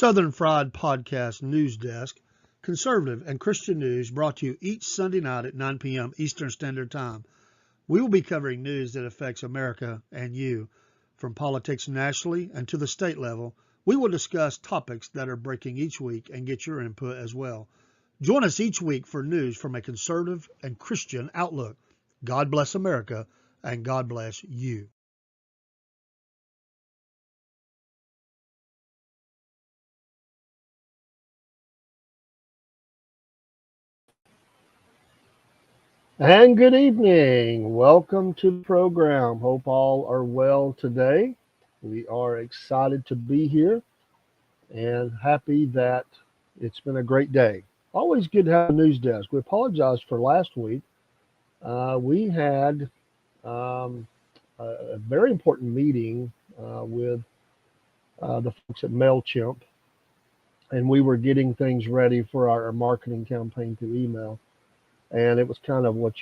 Southern Fried Podcast News Desk, conservative and Christian news brought to you each Sunday night at 9 p.m. Eastern Standard Time. We will be covering news that affects America and you. From politics nationally and to the state level, we will discuss topics that are breaking each week and get your input as well. Join us each week for news from a conservative and Christian outlook. God bless America and God bless you. And good evening. Welcome to the program. Hope all are well today. We are excited to be here and happy that it's been a great day. Always good to have a news desk. We apologize for last week. We had a very important meeting with the folks at MailChimp, and we were getting things ready for our marketing campaign through email. And it was kind of what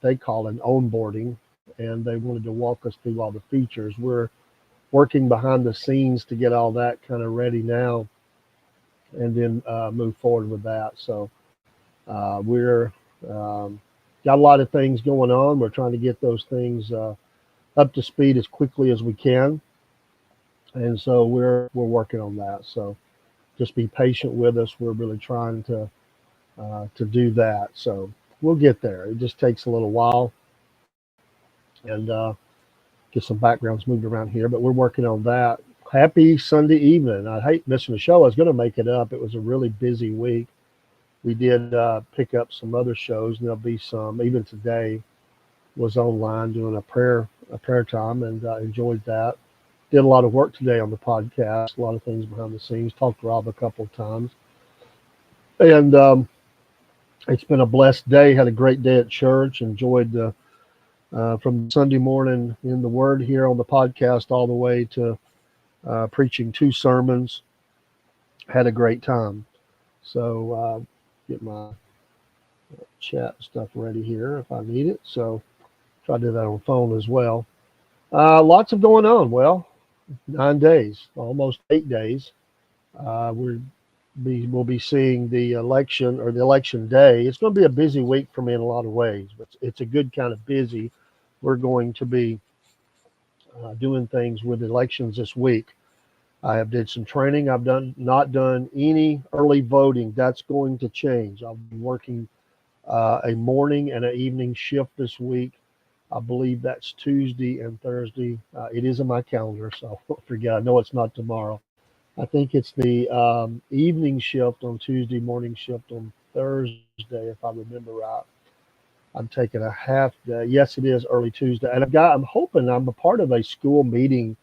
they call an onboarding, and they wanted to walk us through all the features. We're working behind the scenes to get all that kind of ready now, and then move forward with that. So we're got a lot of things going on. We're trying to get those things up to speed as quickly as we can, and so we're working on that. So just be patient with us. We're really trying to do that. So we'll get there. It just takes a little while, and get some backgrounds moved around here, but we're working on that. Happy Sunday evening. I hate missing the show. I was going to make it up. It was a really busy week. We did pick up some other shows, and there'll be some, even today was online doing a prayer time, and enjoyed that. Did a lot of work today on the podcast, a lot of things behind the scenes. Talked to Rob a couple of times. And it's been a blessed day. Had a great day at church. Enjoyed from Sunday morning in the Word here on the podcast all the way to preaching 2 sermons. Had a great time. So get my chat stuff ready here if I need it. So try to do that on phone as well. Lots of going on. Well, 9 days, almost 8 days. We'll be seeing the election, or the election day. It's going to be a busy week for me in a lot of ways, but it's a good kind of busy. We're going to be doing things with elections this week. I have did some training. I've not done any early voting. That's going to change. I'll be working a morning and an evening shift this week. I believe that's Tuesday and Thursday. It is in my calendar, so don't forget. I know it's not tomorrow. I think it's the evening shift on Tuesday, morning shift on Thursday, if I remember right. I'm taking a half day. Yes, it is early Tuesday. And I'm hoping I'm a part of a school meeting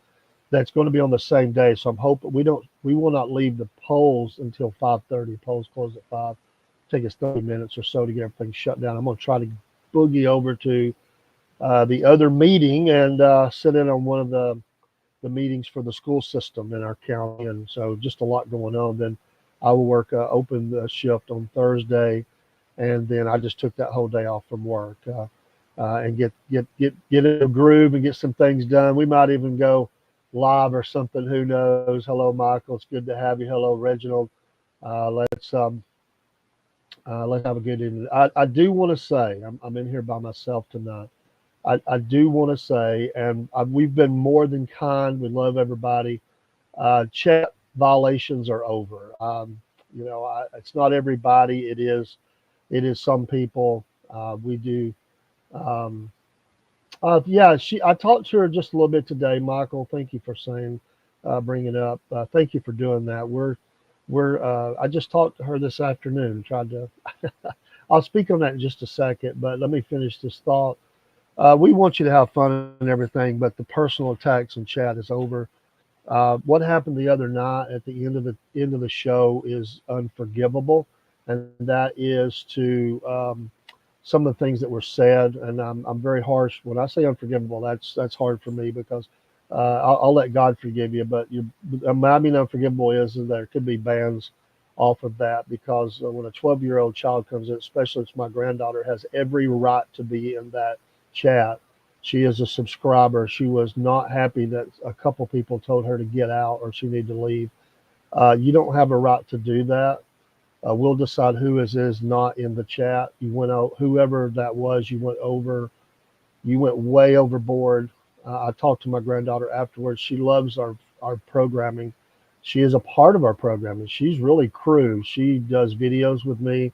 that's going to be on the same day. So I'm hoping we will not leave the polls until 5:30. Polls close at 5. Take us 30 minutes or so to get everything shut down. I'm going to try to boogie over to the other meeting and sit in on one of the meetings for the school system in our county, and so just a lot going on. Then I will work open the shift on Thursday, and then I just took that whole day off from work and get in a groove and get some things done. We might even go live or something. Who knows? Hello, Michael. It's good to have you. Hello, Reginald. Let's have a good evening. I do want to say I'm in here by myself tonight. I do want to say, and we've been more than kind. We love everybody. Chat violations are over. It's not everybody. It is some people. We do. I talked to her just a little bit today, Michael. Thank you for bringing it up. Thank you for doing that. I just talked to her this afternoon. Tried to. I'll speak on that in just a second, but let me finish this thought. We want you to have fun and everything, but the personal attacks in chat is over. What happened the other night at the end of the show is unforgivable, and that is to some of the things that were said. And I'm very harsh when I say unforgivable. That's hard for me because I'll let God forgive you, but I mean unforgivable is that there could be bans off of that, because when a 12-year-old child comes in, especially if my granddaughter, has every right to be in that chat. She is a subscriber. She was not happy that a couple people told her to get out or she needed to leave. You don't have a right to do that. We'll decide who is not in the chat. You went out, whoever that was, you went way overboard. I talked to my granddaughter afterwards. She loves our programming. She is a part of our programming. She's really crew. She does videos with me.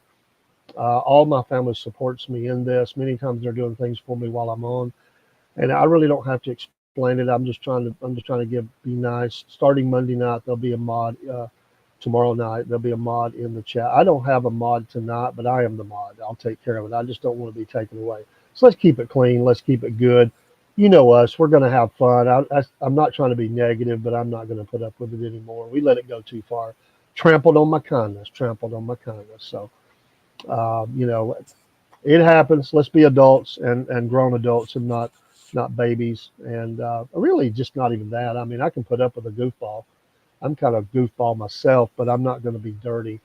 All my family supports me in this. Many times they're doing things for me while I'm on, and I really don't have to explain it. I'm just trying to be nice. Starting Monday night, there'll be a mod. Tomorrow night, there'll be a mod in the chat. I don't have a mod tonight, but I am the mod. I'll take care of it. I just don't want to be taken away. So let's keep it clean. Let's keep it good. You know us. We're going to have fun. I'm not trying to be negative, but I'm not going to put up with it anymore. We let it go too far. Trampled on my kindness. Trampled on my kindness. So, you know, it happens. Let's be adults and grown adults and not babies. And really, just not even that. I mean, I can put up with a goofball. I'm kind of goofball myself, but I'm not going to be dirty.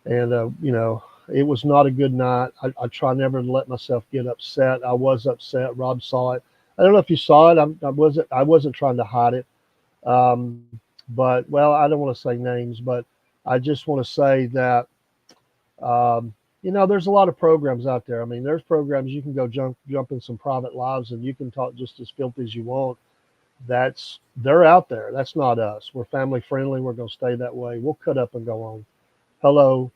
And you know, it was not a good night. I try never to let myself get upset. I was upset. Rob saw it. I don't know if you saw it. I wasn't trying to hide it. But well, I don't want to say names, but I just want to say that you know, there's a lot of programs out there. I mean, there's programs you can go jump in some private lives and you can talk just as filthy as you want. They're out there. That's not us. We're family friendly. We're going to stay that way. We'll cut up and go on. Hello,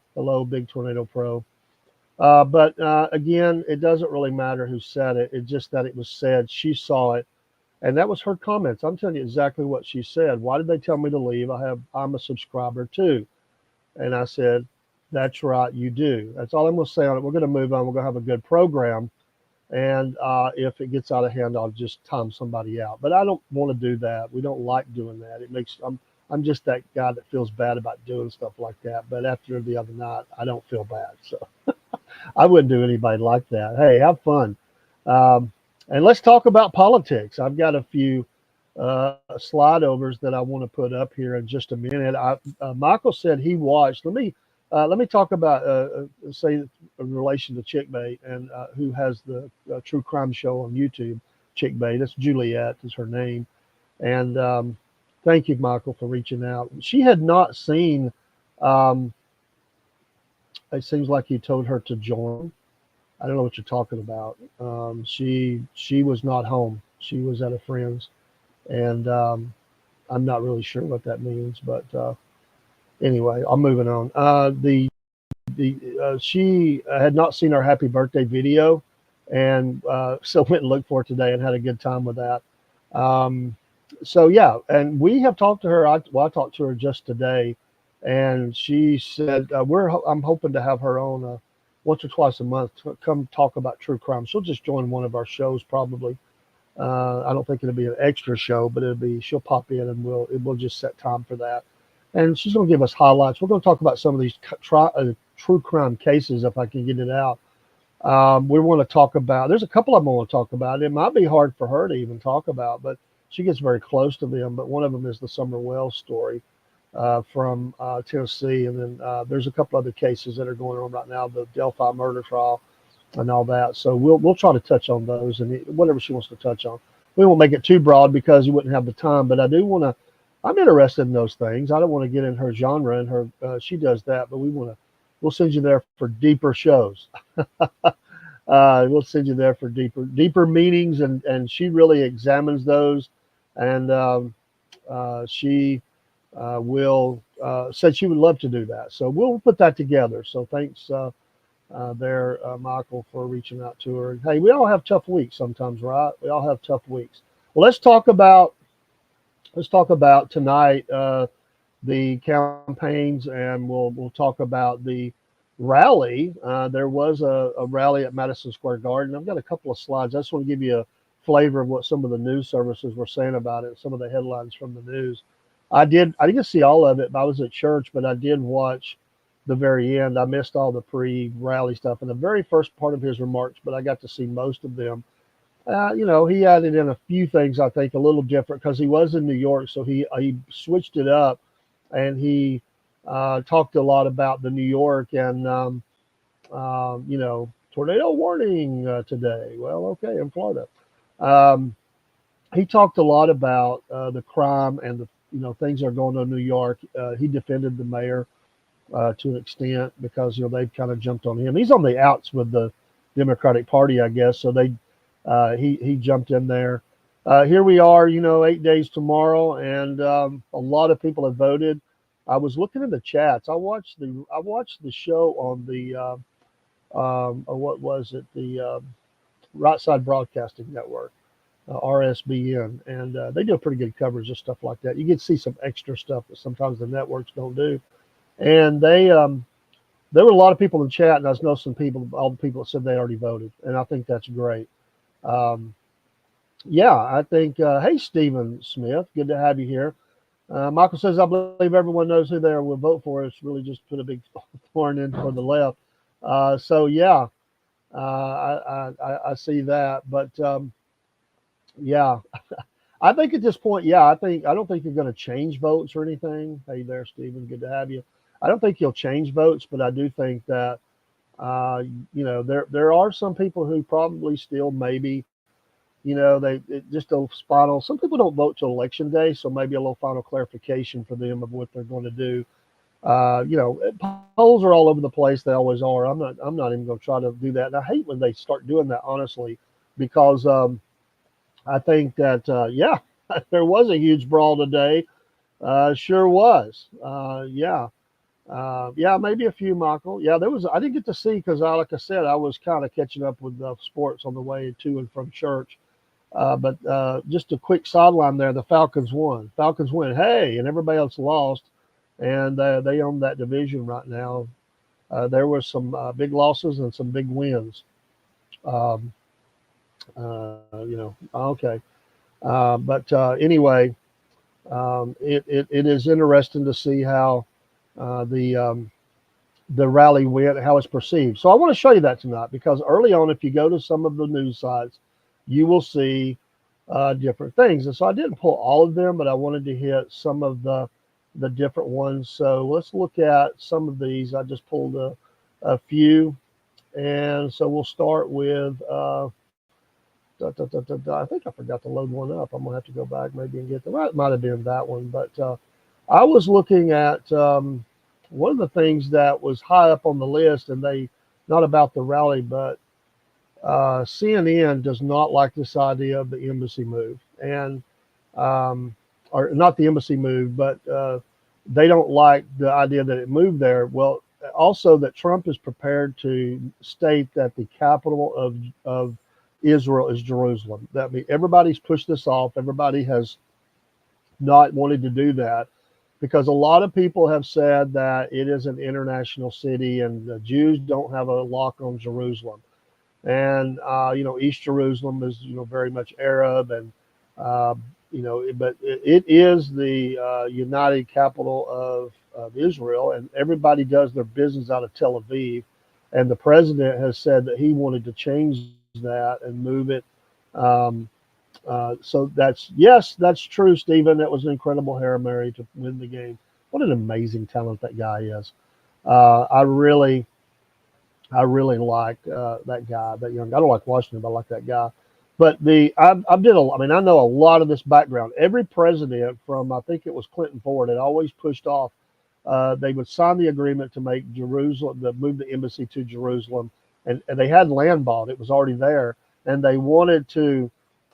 Big Tornado Pro. But again, it doesn't really matter who said it. It's just that it was said. She saw it, and that was her comments. I'm telling you exactly what she said. Why did they tell me to leave? I'm a subscriber too, and I said, that's right, you do. That's all I'm going to say on it. We're going to move on. We're going to have a good program. And if it gets out of hand, I'll just time somebody out. But I don't want to do that. We don't like doing that. I'm just that guy that feels bad about doing stuff like that. But after the other night, I don't feel bad. So I wouldn't do anybody like that. Hey, have fun. And let's talk about politics. I've got a few slide overs that I want to put up here in just a minute. Michael said he watched. Let me talk about say in relation to Chickbait and who has the true crime show on YouTube. Chickbait. That's Juliet is her name. And thank you, Michael, for reaching out. She had not seen. Um, it seems like you told her to join. I don't know what you're talking about. She was not home. She was at a friend's, and I'm not really sure what that means. But anyway, I'm moving on. She had not seen our happy birthday video, and so went and looked for it today and had a good time with that. Um, so yeah, and we have talked to her. I talked to her just today, and she said I'm hoping to have her on once or twice a month to come talk about true crime. She'll just join one of our shows probably. I don't think it'll be an extra show, but she'll pop in and we'll just set time for that. And she's going to give us highlights. We're going to talk about some of these true crime cases if I can get it out. We want to talk about. There's a couple of them I want to talk about. It might be hard for her to even talk about, but she gets very close to them. But one of them is the Summer Wells story from Tennessee, and then there's a couple other cases that are going on right now. The Delphi murder trial and all that. So we'll try to touch on those and whatever she wants to touch on. We won't make it too broad because you wouldn't have the time, but I do want to. I'm interested in those things. I don't want to get in her genre and her. She does that, but we'll send you there for deeper shows. We'll send you there for deeper meanings, and she really examines those, and she will said she would love to do that. So we'll put that together. So thanks. Michael, for reaching out to her. And hey, we all have tough weeks sometimes, right? We all have tough weeks. Well, let's talk about tonight the campaigns, and we'll talk about the rally. There was a rally at Madison Square Garden. I've got a couple of slides. I just want to give you a flavor of what some of the news services were saying about it. Some of the headlines from the news. I didn't see all of it. I was at church, but I did watch the very end. I missed all the pre-rally stuff in the very first part of his remarks, but I got to see most of them. He added in a few things I think a little different because he was in New York, so he switched it up, and he talked a lot about the New York and tornado warning today. Well, okay, in Florida. He talked a lot about the crime and things are going on in New York. He defended the mayor to an extent because they've kind of jumped on him. He's on the outs with the Democratic Party, I guess. So he jumped in there. Here we are, 8 days tomorrow, and a lot of people have voted. I was looking in the chats. I watched the show on the or what was it, the Right Side Broadcasting Network, RSBN, and they do a pretty good coverage of stuff like that. You get to see some extra stuff that sometimes the networks don't do. And there were a lot of people in the chat, and I know all the people that said they already voted, and I think that's great. Yeah, I think, hey, Stephen Smith, good to have you here. Michael says, I believe everyone knows who they will vote for. It's really just put a big thorn in for the left. So, yeah, I see that. But, yeah, I think at this point, I don't think you're going to change votes or anything. Hey there, Stephen, good to have you. I don't think you'll change votes, but I do think that, there are some people who probably still maybe, just a final. Some people don't vote till election day, so maybe a little final clarification for them of what they're going to do. Polls are all over the place. They always are. I'm not even going to try to do that. And I hate when they start doing that, honestly, because I think that, there was a huge brawl today. Sure was. Maybe a few, Michael. Yeah, there was. I didn't get to see because, like I said, I was kind of catching up with sports on the way to and from church. But just a quick sideline there: the Falcons won. Falcons win. Hey, and everybody else lost, and they own that division right now. There were some big losses and some big wins. Okay. But anyway, it is interesting to see how the rally went, how it's perceived. So I want to show you that tonight because early on, if you go to some of the news sites, you will see different things. And so I didn't pull all of them, but I wanted to hit some of the different ones. So let's look at some of these. I just pulled a few. And so we'll start with, I think I forgot to load one up. I'm going to have to go back maybe and get them. It might have been that one. But I was looking at one of the things that was high up on the list, and not about the rally, but CNN does not like this idea of the embassy move, and or not the embassy move, but they don't like the idea that it moved there. Well, also that Trump is prepared to state that the capital of Israel is Jerusalem. That means everybody's pushed this off. Everybody has not wanted to do that because a lot of people have said that it is an international city and the Jews don't have a lock on Jerusalem. And, East Jerusalem is, very much Arab and, but it is the united capital of Israel, and everybody does their business out of Tel Aviv. And the president has said that he wanted to change that and move it. So that's true, Stephen. That was an incredible Hail Mary to win the game. What an amazing talent that guy is. I really like that guy, that young guy. I don't like Washington, but I like that guy. But I know a lot of this background. Every president from, I think it was Clinton forward, had always pushed off. They would sign the agreement to make move the embassy to Jerusalem, and they had land bought. It was already there, and they wanted to.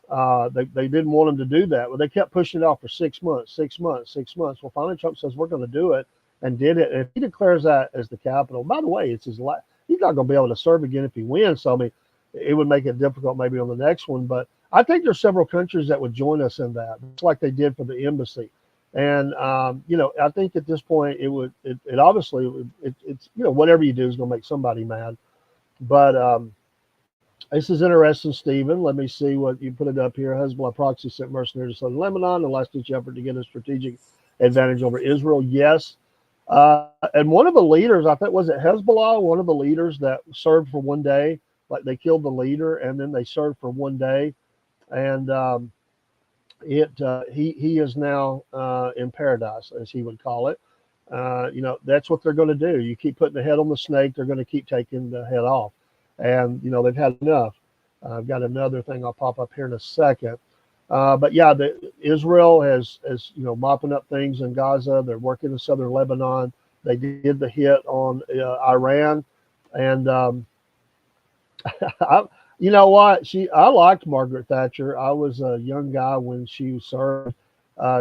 They didn't want them to do that. Well, they kept pushing it off for 6 months, 6 months, 6 months. Well, finally Trump says we're going to do it, and did it. And if he declares that as the capital, by the way, it's his last. He's not going to be able to serve again if he wins. So, I mean, it would make it difficult maybe on the next one. But I think there's several countries that would join us in that, just like they did for the embassy. And, I think at this point, it's whatever you do is going to make somebody mad. But this is interesting, Stephen. Let me see what you put it up here. Hezbollah proxy sent mercenaries to southern Lebanon in last-ditch effort to get a strategic advantage over Israel. Yes. And one of the leaders, I think, was it Hezbollah, one of the leaders that served for one day, like they killed the leader and then they served for one day. And he is now in paradise, as he would call it. That's what they're going to do. You keep putting the head on the snake, they're going to keep taking the head off. And, they've had enough. I've got another thing I'll pop up here in a second. But yeah, Israel has mopping up things in Gaza. They're working in southern Lebanon. They did the hit on Iran, and I, you know what? I liked Margaret Thatcher. I was a young guy when she served.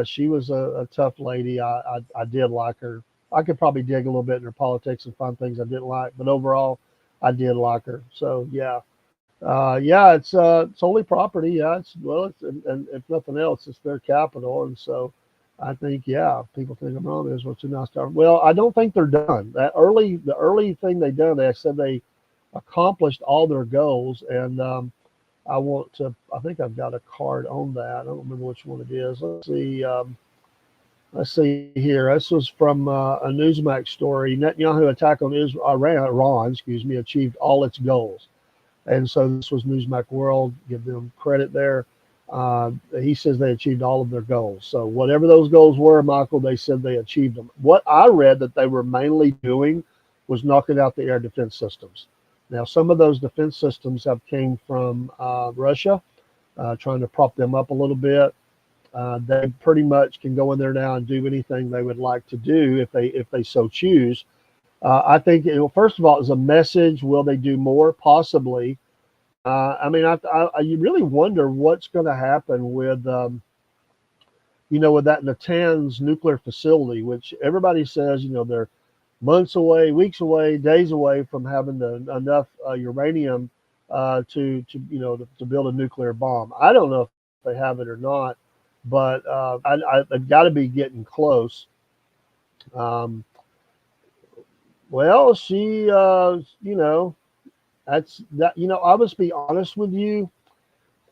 She was a tough lady. I did like her. I could probably dig a little bit in her politics and find things I didn't like, but overall, I did like her. So yeah, yeah, it's only property. Yeah, and if nothing else, it's their capital, and so I think yeah, people think I'm wrong. Is what's too nice to. Well, I don't think they're done. The early thing they done, they said they accomplished all their goals, and I want to. I think I've got a card on that. I don't remember which one it is. Let's see. Let's see here. This was from a Newsmax story. Netanyahu attack on Israel, Iran, excuse me, achieved all its goals. And so this was Newsmax World. Give them credit there. He says they achieved all of their goals. So whatever those goals were, Michael, they said they achieved them. What I read that they were mainly doing was knocking out the air defense systems. Now, some of those defense systems have came from Russia, trying to prop them up a little bit. They pretty much can go in there now and do anything they would like to do if they so choose. I think first of all, as a message, will they do more? Possibly. I mean, you really wonder what's going to happen with with that Natanz nuclear facility, which everybody says they're months away, weeks away, days away from having enough uranium to build a nuclear bomb. I don't know if they have it or not, but they've got to be getting close. Um, well, that's that. I must be honest with you.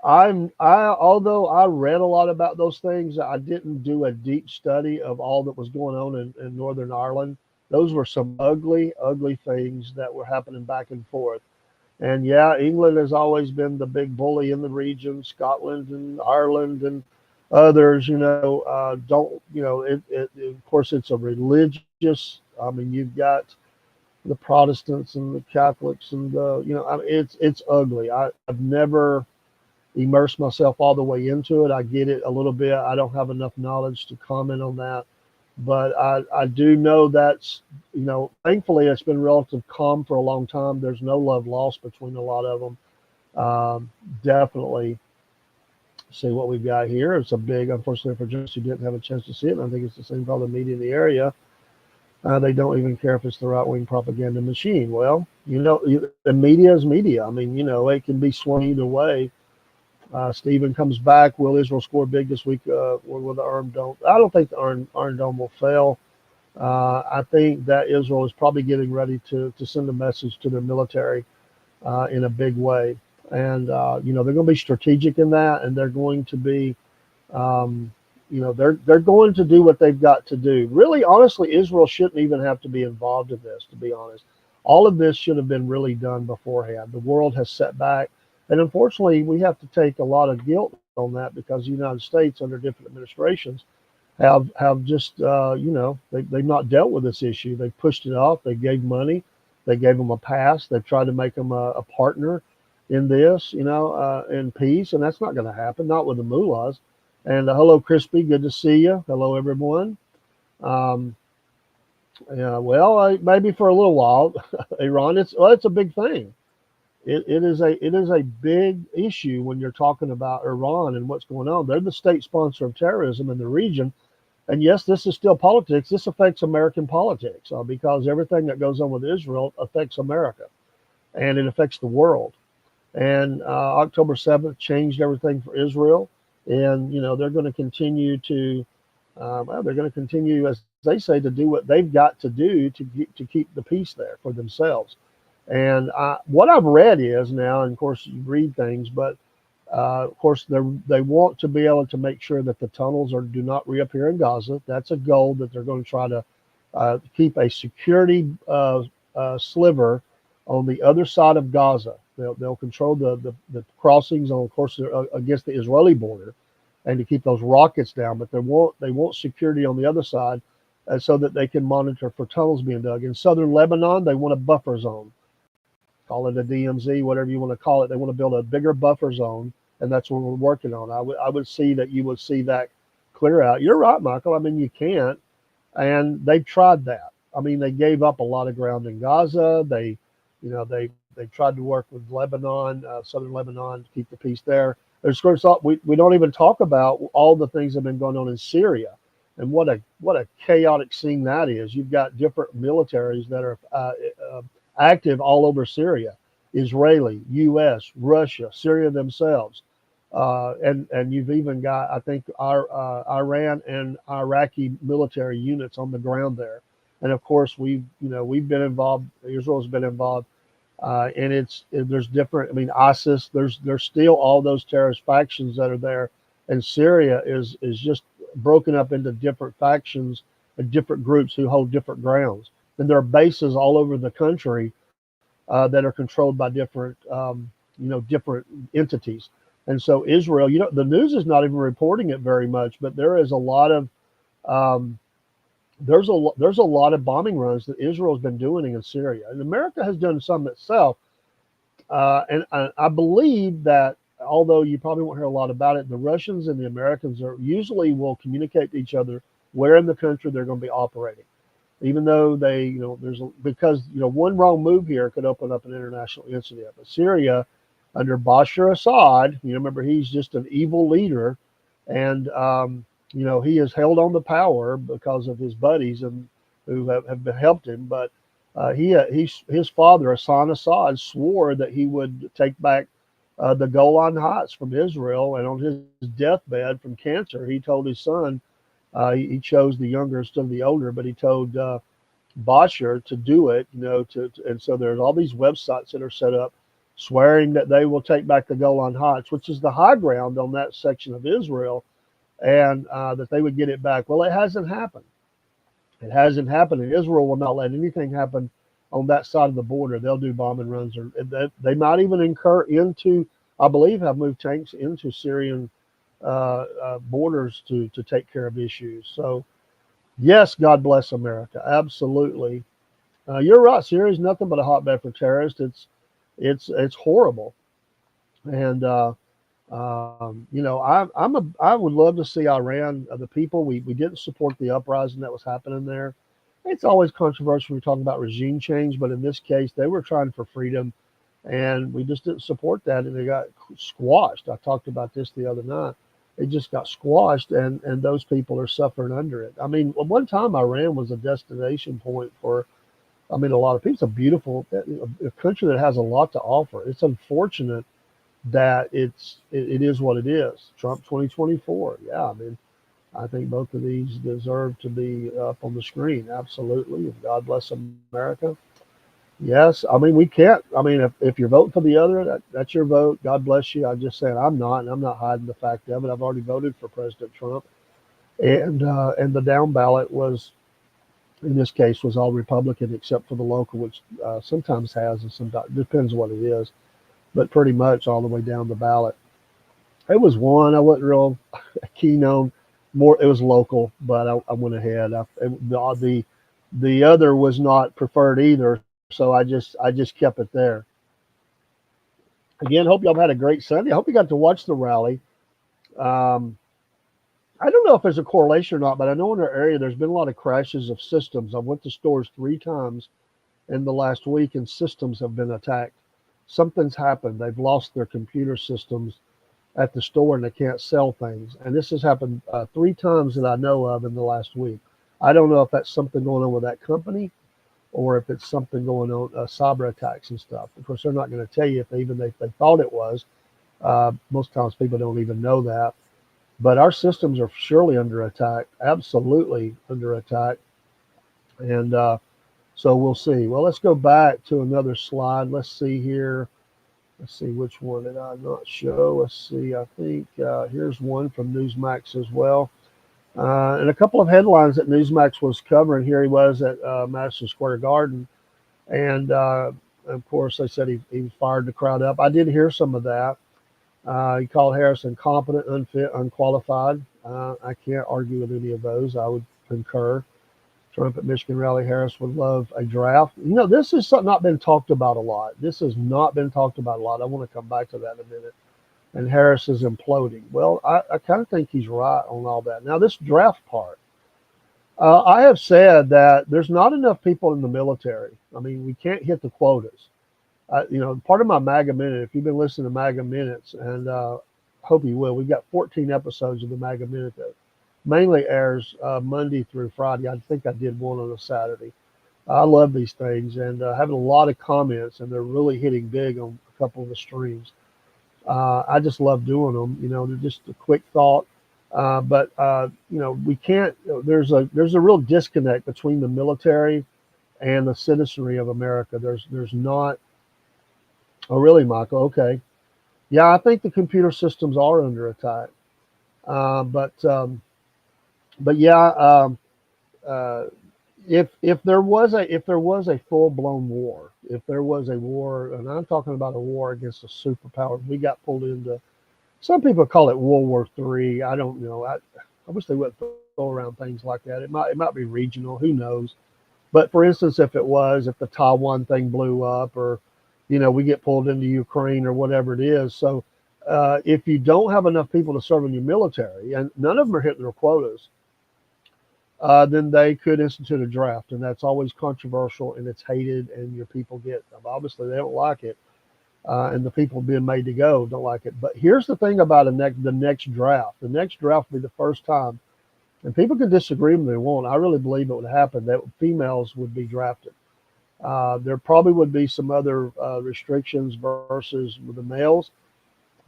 Although I read a lot about those things, I didn't do a deep study of all that was going on in Northern Ireland. Those were some ugly, ugly things that were happening back and forth. And yeah, England has always been the big bully in the region. Scotland and Ireland and others, don't, of course, it's a religious. I mean, you've got the Protestants and the Catholics, and I mean, it's ugly. I've never immerse myself all the way into it. I get it a little bit. I don't have enough knowledge to comment on that, but I do know that's thankfully it's been relative calm for a long time. There's no love lost between a lot of them. Definitely see what we've got here. It's a big, unfortunately for journalists who didn't have a chance to see it. And I think it's the same for all the media in the area. They don't even care if it's the right-wing propaganda machine. Well, the media is media. I mean, it can be swung either way. Stephen comes back. Will Israel score big this week? Will the Iron Dome? I don't think the Iron Dome will fail. I think that Israel is probably getting ready to send a message to their military in a big way. And, they're going to be strategic in that, and they're going to be, they're going to do what they've got to do. Really, honestly, Israel shouldn't even have to be involved in this, to be honest. All of this should have been really done beforehand. The world has set back. And unfortunately, we have to take a lot of guilt on that because the United States, under different administrations, have just they've not dealt with this issue. They pushed it off. They gave money. They gave them a pass. They've tried to make them a partner in this, in peace, and that's not going to happen. Not with the mullahs. And hello, Crispy. Good to see you. Hello, everyone. Yeah, well, maybe for a little while, Iran. It's a big thing. It is a big issue when you're talking about Iran and what's going on. They're the state sponsor of terrorism in the region, and yes, this is still politics. This affects American politics because everything that goes on with Israel affects America, and it affects the world. And October 7th changed everything for Israel, and they're going to continue to they're going to continue, as they say, to do what they've got to do to keep the peace there for themselves. And what I've read is now, and of course you read things, but of course they want to be able to make sure that the tunnels do not reappear in Gaza. That's a goal that they're going to try to keep a security sliver on the other side of Gaza. They'll control the crossings on, of course, against the Israeli border, and to keep those rockets down. But they want security on the other side, so that they can monitor for tunnels being dug. In southern Lebanon, they want a buffer zone. Call it a DMZ, whatever you want to call it. They want to build a bigger buffer zone and that's what we're working on. I would see that you would see that clear out. You're right, Michael. I mean, you can't, and they've tried that. I mean, they gave up a lot of ground in Gaza. They tried to work with Lebanon, southern Lebanon, to keep the peace there. There's of course we don't even talk about all the things that have been going on in Syria, and what a chaotic scene that is. You've got different militaries that are active all over Syria: Israeli, U.S., Russia, Syria themselves, and you've even got, I think, our Iran and Iraqi military units on the ground there. And of course, we've been involved. Israel's been involved, and there's different. I mean, ISIS. There's still all those terrorist factions that are there, and Syria is just broken up into different factions and different groups who hold different grounds. And there are bases all over the country that are controlled by different entities. And so Israel, the news is not even reporting it very much, but there is a lot of um, there's a lot of bombing runs that Israel's been doing in Syria, and America has done some itself. And I believe that, although you probably won't hear a lot about it, the Russians and the Americans are usually will communicate to each other where in the country they're going to be operating, even though because one wrong move here could open up an international incident. But Syria, under Bashar Assad, remember, he's just an evil leader, and he has held on to power because of his buddies and who have been helped him. But his father, Hassan Assad, swore that he would take back the Golan Heights from Israel. And on his deathbed from cancer, he told his son, he chose the younger instead of the older, but he told Bashar to do it. And so there's all these websites that are set up swearing that they will take back the Golan Heights, which is the high ground on that section of Israel, and that they would get it back. Well, it hasn't happened. It hasn't happened, and Israel will not let anything happen on that side of the border. They'll do bombing runs, or they might even I believe, have moved tanks into Syrian borders to take care of issues. So, yes, God bless America. Absolutely. You're right. Syria is nothing but a hotbed for terrorists. It's horrible, and I would love to see Iran. The people, we didn't support the uprising that was happening there. It's always controversial when we're talking about regime change, but in this case, they were trying for freedom, and we just didn't support that, and they got squashed. I talked about this the other night. It just got squashed, and those people are suffering under it. I mean, at one time, Iran was a destination point for, a lot of people. It's a beautiful a country that has a lot to offer. It's unfortunate that it is what it is. Trump 2024. Yeah, I think both of these deserve to be up on the screen. Absolutely. God bless America. Yes, we can't. If you're voting for the other, that's your vote. God bless you. I'm just saying I'm not, and I'm not hiding the fact of it. I've already voted for President Trump, and the down ballot was, in this case, was all Republican except for the local, which sometimes has, and sometimes depends on what it is, but pretty much all the way down the ballot. It was one I wasn't real keen on. More, it was local, but I went ahead. The other was not preferred either, so I just kept it there. Again, hope y'all had a great Sunday. I hope you got to watch the rally. Um, I don't know if there's a correlation or not, but I know in our area there's been a lot of crashes of systems. I went to stores 3 times in the last week, and systems have been attacked. Something's happened. They've lost their computer systems at the store, and they can't sell things. And this has happened 3 times that I know of in the last week. I don't know if that's something going on with that company, or if it's something going on, cyber attacks and stuff. Of course, they're not going to tell you if they thought it was. Most times people don't even know that. But our systems are surely under attack, absolutely under attack. And so we'll see. Well, let's go back to another slide. Let's see here. Let's see, which one did I not show? Let's see. I think here's one from Newsmax as well. And a couple of headlines that Newsmax was covering. Here he was at Madison Square Garden. And of course, they said he fired the crowd up. I did hear some of that. He called Harris incompetent, unfit, unqualified. I can't argue with any of those. I would concur. Trump at Michigan rally, Harris would love a draft. This is not been talked about a lot. This has not been talked about a lot. I want to come back to that in a minute. and Harris is imploding. Well, I kind of think he's right on all that. Now, this draft part, I have said that there's not enough people in the military. I mean, we can't hit the quotas. Part of my MAGA Minute, if you've been listening to MAGA Minutes, and hope you will, we've got 14 episodes of the MAGA Minute that mainly airs Monday through Friday. I think I did one on a Saturday. I love these things and having a lot of comments, and they're really hitting big on a couple of the streams. I just love doing them. They're just a quick thought. But we can't. There's a real disconnect between the military and the citizenry of America. There's not. Oh, really, Michael? Okay. Yeah, I think the computer systems are under attack. Uh, but um, but yeah, uh, if there was a full blown war, if there was a war, and I'm talking about a war against a superpower, we got pulled into. Some people call it World War III. I don't know. I wish they wouldn't throw around things like that. It might be regional. Who knows? But for instance, if the Taiwan thing blew up, or we get pulled into Ukraine or whatever it is. So if you don't have enough people to serve in your military, and none of them are hitting their quotas, then they could institute a draft, and that's always controversial and it's hated, and your people get obviously they don't like it, and the people being made to go don't like it. But here's the thing about the next draft. The next draft will be the first time, and people can disagree when they want. I really believe it would happen that females would be drafted. There probably would be some other restrictions versus the males,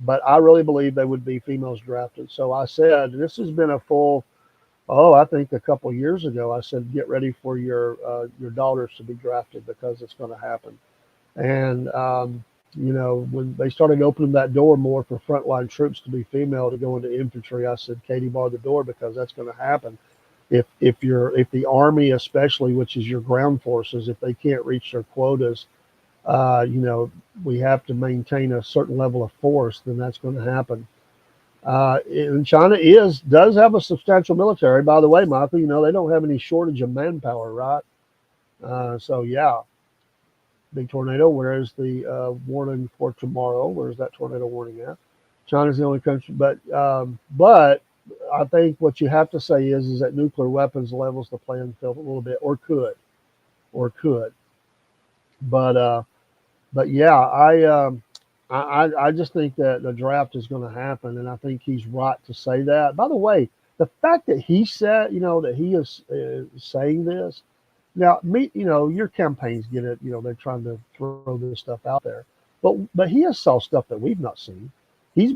but I really believe they would be females drafted. So I said, and this has been a full, I think a couple of years ago, I said, get ready for your daughters to be drafted because it's going to happen. And when they started opening that door more for frontline troops to be female to go into infantry, I said, Katie, bar the door because that's going to happen. If the Army, especially, which is your ground forces, if they can't reach their quotas, we have to maintain a certain level of force, then that's going to happen. And China does have a substantial military. By the way, Michael, they don't have any shortage of manpower, right? So yeah, big tornado. Where's the warning for tomorrow? Where's that tornado warning at? China's the only country, but I think what you have to say is that nuclear weapons levels the playing field a little bit, or could. But yeah, I just think that the draft is going to happen, and I think he's right to say that. By the way, the fact that he said, that he is saying this now, your campaigns get it. They're trying to throw this stuff out there, but he has saw stuff that we've not seen. He's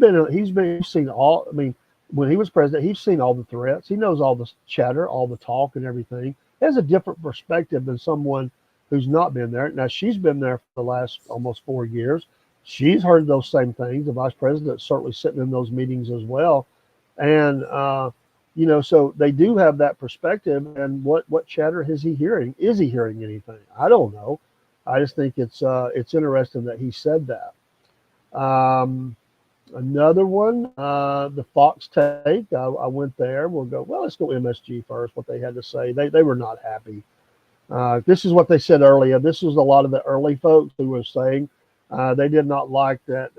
seen all. I mean, when he was president, he's seen all the threats. He knows all the chatter, all the talk, and everything. He has a different perspective than someone who's not been there. Now, she's been there for the last almost 4 years. She's heard those same things. The vice president's certainly sitting in those meetings as well. And, so they do have that perspective. And what chatter is he hearing? Is he hearing anything? I don't know. I just think it's interesting that he said that. Another one, the Fox take. I went there. Let's go MSG first, what they had to say. They were not happy. This is what they said earlier. This was a lot of the early folks who were saying they did not like that.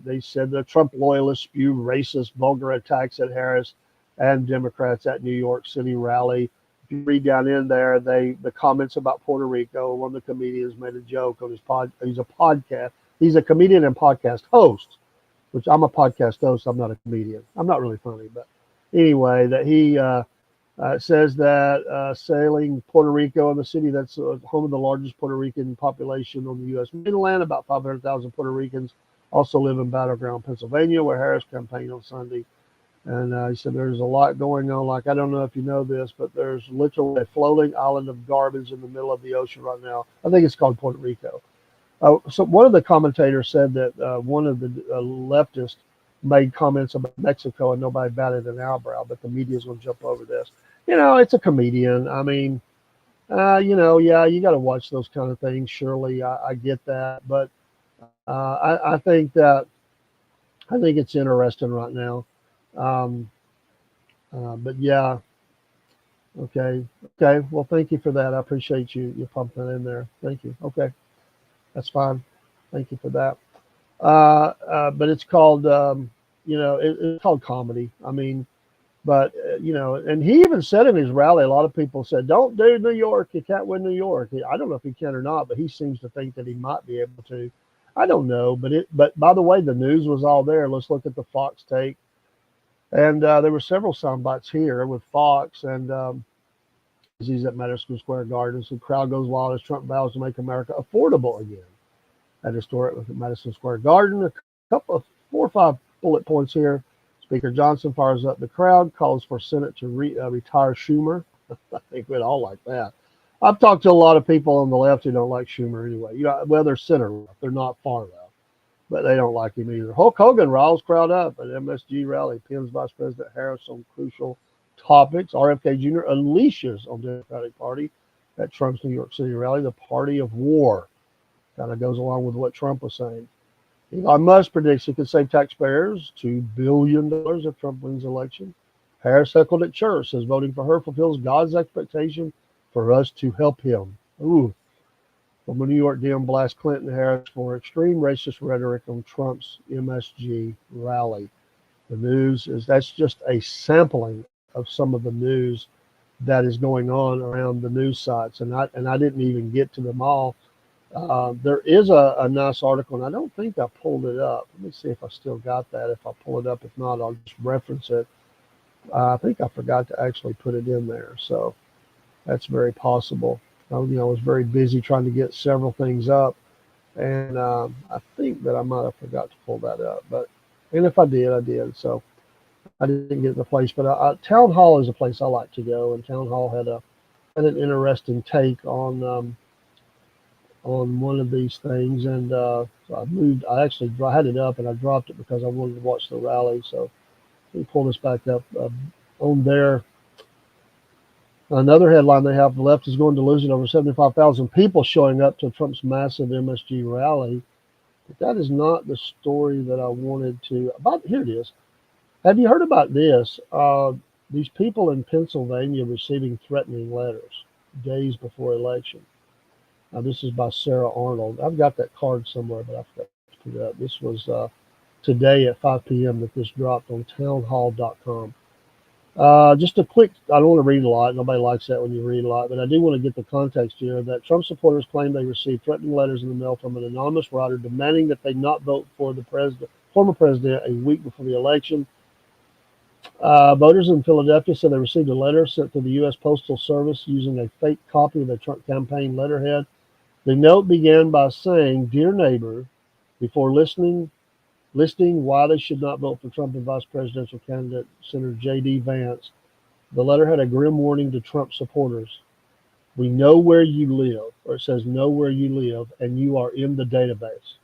They said the Trump loyalists spew racist, vulgar attacks at Harris and Democrats at New York City rally. If you read down in there, the comments about Puerto Rico, one of the comedians made a joke on his He's a podcast. He's a comedian and podcast host, which I'm a podcast host. I'm not a comedian. I'm not really funny, but anyway, that he says that sailing Puerto Rico in the city that's home of the largest Puerto Rican population on the U.S. mainland, about 500,000 Puerto Ricans also live in Battleground, Pennsylvania, where Harris campaigned on Sunday. And he said there's a lot going on. Like, I don't know if you know this, but there's literally a floating island of garbage in the middle of the ocean right now. I think it's called Puerto Rico. So one of the commentators said that one of the leftists made comments about Mexico and nobody batted an eyebrow, but the media is going to jump over this. It's a comedian. I mean, yeah, you got to watch those kind of things. Surely, I get that, but I think it's interesting right now. But yeah, okay. Well, thank you for that. I appreciate you pumping in there. Thank you. Okay, that's fine. Thank you for that. But it's called it's called comedy. I mean, but and he even said in his rally, a lot of people said, "Don't do New York. You can't win New York." I don't know if he can or not, but he seems to think that he might be able to. I don't know, but by the way, the news was all there. Let's look at the Fox take, and there were several sound bites here with Fox, and he's at Madison Square Garden. So the crowd goes wild as Trump vows to make America affordable again. At historic Madison Square Garden, a couple of 4 or 5 bullet points here. Speaker Johnson fires up the crowd, calls for Senate to retire Schumer. I think we'd all like that. I've talked to a lot of people on the left who don't like Schumer anyway. Well, they're center left. They're not far left, but they don't like him either. Hulk Hogan riles crowd up at MSG rally, pins Vice President Harris on crucial topics. RFK Jr. unleashes on Democratic Party at Trump's New York City rally, the party of war. Kind of goes along with what Trump was saying. Elon Musk predicts he could save taxpayers $2 billion if Trump wins the election. Harris heckled at church, says voting for her fulfills God's expectation for us to help him. Ooh. From New York Dem blast Clinton Harris for extreme racist rhetoric on Trump's MSG rally. The news that's just a sampling of some of the news that is going on around the news sites. And I didn't even get to them all. There is a nice article, and I don't think I pulled it up. Let me see if I still got that. If I pull it up, if not, I'll just reference it. I think I forgot to actually put it in there, so that's very possible. I was very busy trying to get several things up, and I think that I might have forgot to pull that up. And if I did, I did. So I didn't get the place. But Town Hall is a place I like to go, and Town Hall had an interesting take on one of these things, and so I moved. I had it up and I dropped it because I wanted to watch the rally. So let me pull this back up on there. Another headline they have: the left is going to lose it. Over 75,000 people showing up to Trump's massive MSG rally. But that is not the story that I wanted to. Here it is. Have you heard about this? These people in Pennsylvania receiving threatening letters days before election. Now, this is by Sarah Arnold. I've got that card somewhere, but I forgot to put it up. This was today at 5 p.m. that this dropped on townhall.com. Just a quick, I don't want to read a lot. Nobody likes that when you read a lot, but I do want to get the context here that Trump supporters claim they received threatening letters in the mail from an anonymous writer demanding that they not vote for the former president a week before the election. Voters in Philadelphia said they received a letter sent to the U.S. Postal Service using a fake copy of the Trump campaign letterhead. The note began by saying, "Dear neighbor," before listing why they should not vote for Trump and vice presidential candidate Senator J.D. Vance. The letter had a grim warning to Trump supporters. "We know where you live," or it says, "know where you live, and you are in the database."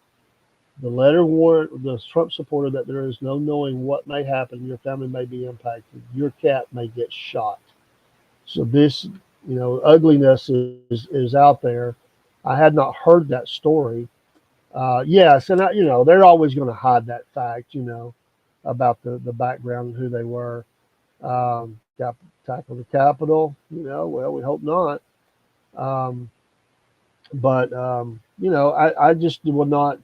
The letter warned the Trump supporter that there is no knowing what may happen. Your family may be impacted. Your cat may get shot. So this, ugliness is out there. I had not heard that story. Yes, and they're always going to hide that fact, about the background and who they were. Attack on the Capitol, well, we hope not. I just will not.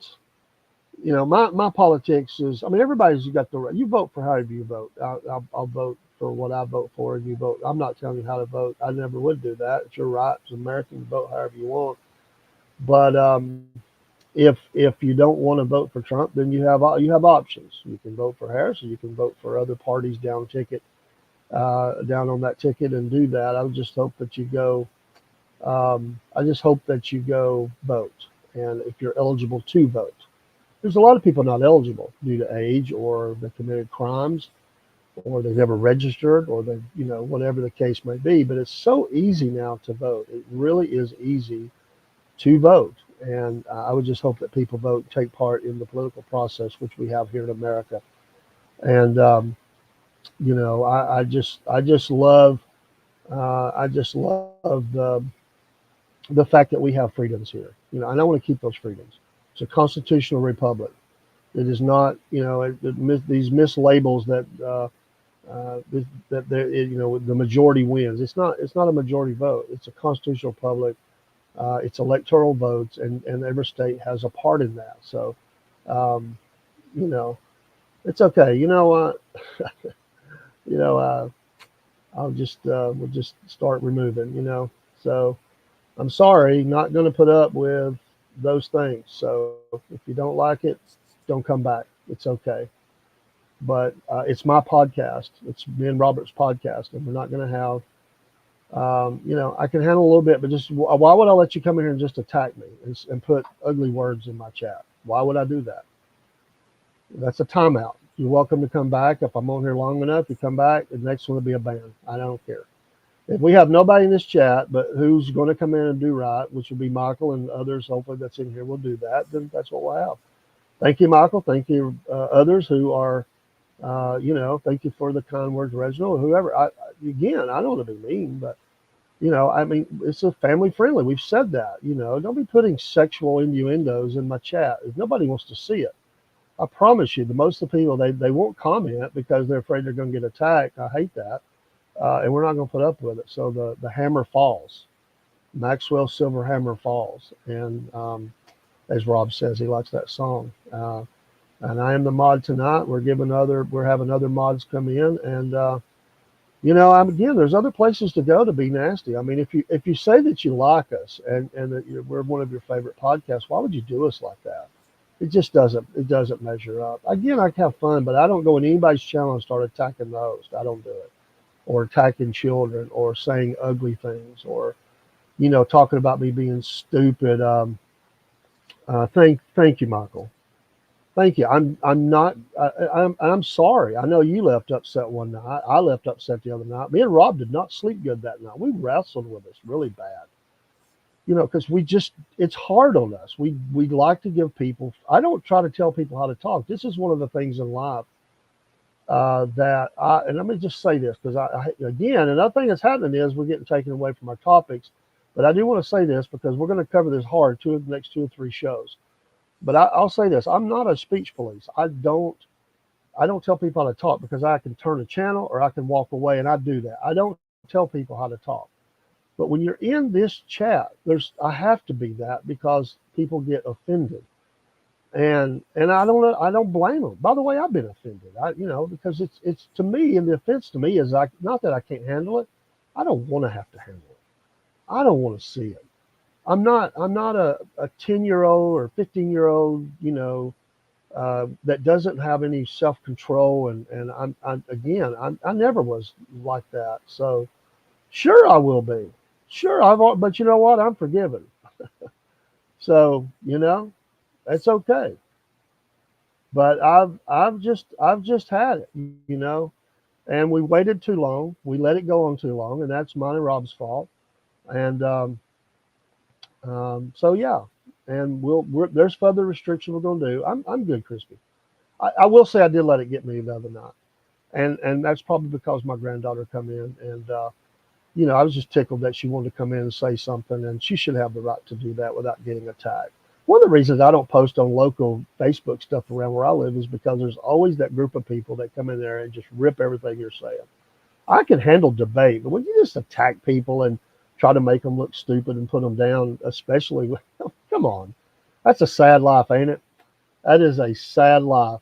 My politics is. I mean, everybody's got the right. You vote for however you vote. I'll vote for what I vote for, and you vote. I'm not telling you how to vote. I never would do that. It's your right as an American to vote however you want. But if you don't want to vote for Trump, then you have options. You can vote for Harris, or you can vote for other parties down on that ticket, and do that. I just hope that you go. I just hope that you go vote, and if you're eligible to vote. There's a lot of people not eligible due to age, or they committed crimes, or they've never registered, or they, whatever the case may be. But it's so easy now to vote. It really is easy to vote. And I would just hope that people vote and take part in the political process, which we have here in America. And, I just love the fact that we have freedoms here, and I want to keep those freedoms. It's a constitutional republic. It is not, these mislabels that the majority wins. It's not a majority vote. It's a constitutional republic. It's electoral votes, and every state has a part in that. So, It's okay. You know what? you know, I'll just we'll just start removing. So I'm sorry, not going to put up with those things. So if you don't like it, don't come back. It's okay. But it's my podcast. It's me and Robert's podcast, and we're not going to have. I can handle a little bit, but just why would I let you come in here and just attack me and put ugly words in my chat? Why would I do that? That's a timeout. You're welcome to come back. If I'm on here long enough, you come back. The next one will be a ban. I don't care. If we have nobody in this chat, but who's going to come in and do right, which will be Michael and others, hopefully that's in here, will do that, then that's what we'll have. Thank you, Michael. Thank you, others who are, thank you for the kind words, Reginald, or whoever. Again, I don't want to be mean, but, I mean, it's a family friendly. We've said that, don't be putting sexual innuendos in my chat. If nobody wants to see it, I promise you, the most of the people, they won't comment because they're afraid they're going to get attacked. I hate that. And we're not going to put up with it. So the hammer falls. Maxwell Silver Hammer falls. And as Rob says, he likes that song. And I am the mod tonight. We're having other mods come in. And, again, there's other places to go to be nasty. I mean, if you say that you like us and that we're one of your favorite podcasts, why would you do us like that? It doesn't measure up. Again, I can have fun, but I don't go in anybody's channel and start attacking the host. I don't do it. Or attacking children, or saying ugly things, or talking about me being stupid. Thank you, Michael. Thank you. I'm not. I'm sorry. I know you left upset one night. I left upset the other night. Me and Rob did not sleep good that night. We wrestled with this really bad. Because it's hard on us. We like to give people. I don't try to tell people how to talk. This is one of the things in life and let me just say this, because again, another thing that's happening is we're getting taken away from our topics, but I do want to say this because we're going to cover this hard the next 2 or 3 shows. But I'll say this: I'm not a speech police. I don't tell people how to talk because I can turn a channel or I can walk away, and I do that. I don't tell people how to talk. But when you're in this chat, I have to be that because people get offended. And I don't blame them. By the way, I've been offended. Because it's to me, and the offense to me is not that I can't handle it. I don't want to have to handle it. I don't want to see it. I'm not a 10-year-old or 15-year-old, that doesn't have any self-control. And I never was like that. So sure I will be. Sure but you know what? I'm forgiven. So, that's okay. But I've just had it, and we waited too long. We let it go on too long, and that's mine and Rob's fault. And so yeah, and there's further restriction we're going to do. I'm good, Crispy. I will say I did let it get me the other night, and that's probably because my granddaughter come in, and I was just tickled that she wanted to come in and say something, and she should have the right to do that without getting attacked. One of the reasons I don't post on local Facebook stuff around where I live is because there's always that group of people that come in there and just rip everything you're saying. I can handle debate, but when you just attack people and try to make them look stupid and put them down, especially, come on, that's a sad life, ain't it? That is a sad life.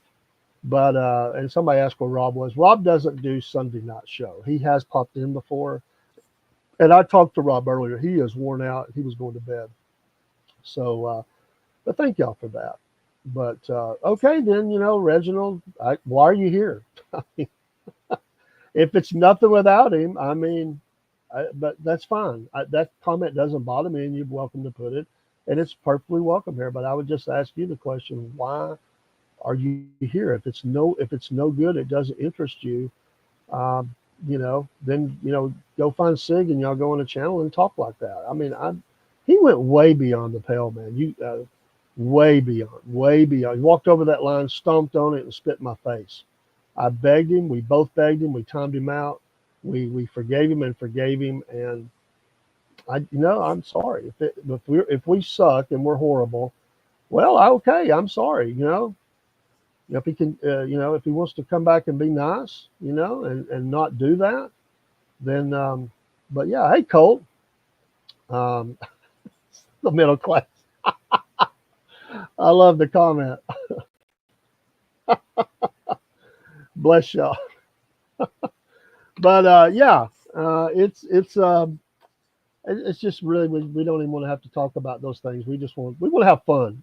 But and somebody asked where Rob was. Rob doesn't do Sunday night show. He has popped in before, and I talked to Rob earlier. He is worn out. He was going to bed. So, but thank y'all for that. But okay, then Reginald, why are you here? If it's nothing without him, I mean, but that's fine. That comment doesn't bother me, and you're welcome to put it, and it's perfectly welcome here. But I would just ask you the question: why are you here? If it's no good, it doesn't interest you. Then go find Sig and y'all go on a channel and talk like that. I mean, he went way beyond the pale, man. Way beyond, way beyond. He walked over that line, stomped on it, and spit in my face. I begged him. We both begged him. We timed him out. We forgave him and forgave him. And I'm sorry if we suck and we're horrible. Well, okay, I'm sorry. If he can, if he wants to come back and be nice, and not do that, then. But yeah, hey Colt, the middle class. I love the comment. Bless y'all. But yeah, it's just really we don't even want to have to talk about those things. We want to have fun.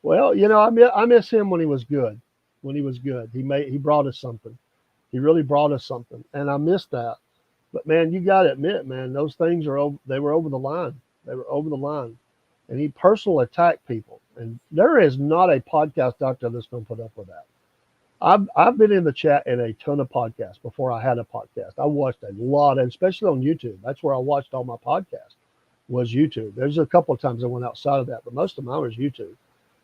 Well, I miss him when he was good. When he was good, he brought us something. He really brought us something, and I miss that. But man, you got to admit, man, those things are over. They were over the line. They were over the line, and he personal attacked people. And there is not a podcast out there that's going to put up with that. I've been in the chat in a ton of podcasts before I had a podcast. I watched a lot, and especially on YouTube. That's where I watched all my podcasts was YouTube. There's a couple of times I went outside of that, but most of mine was YouTube.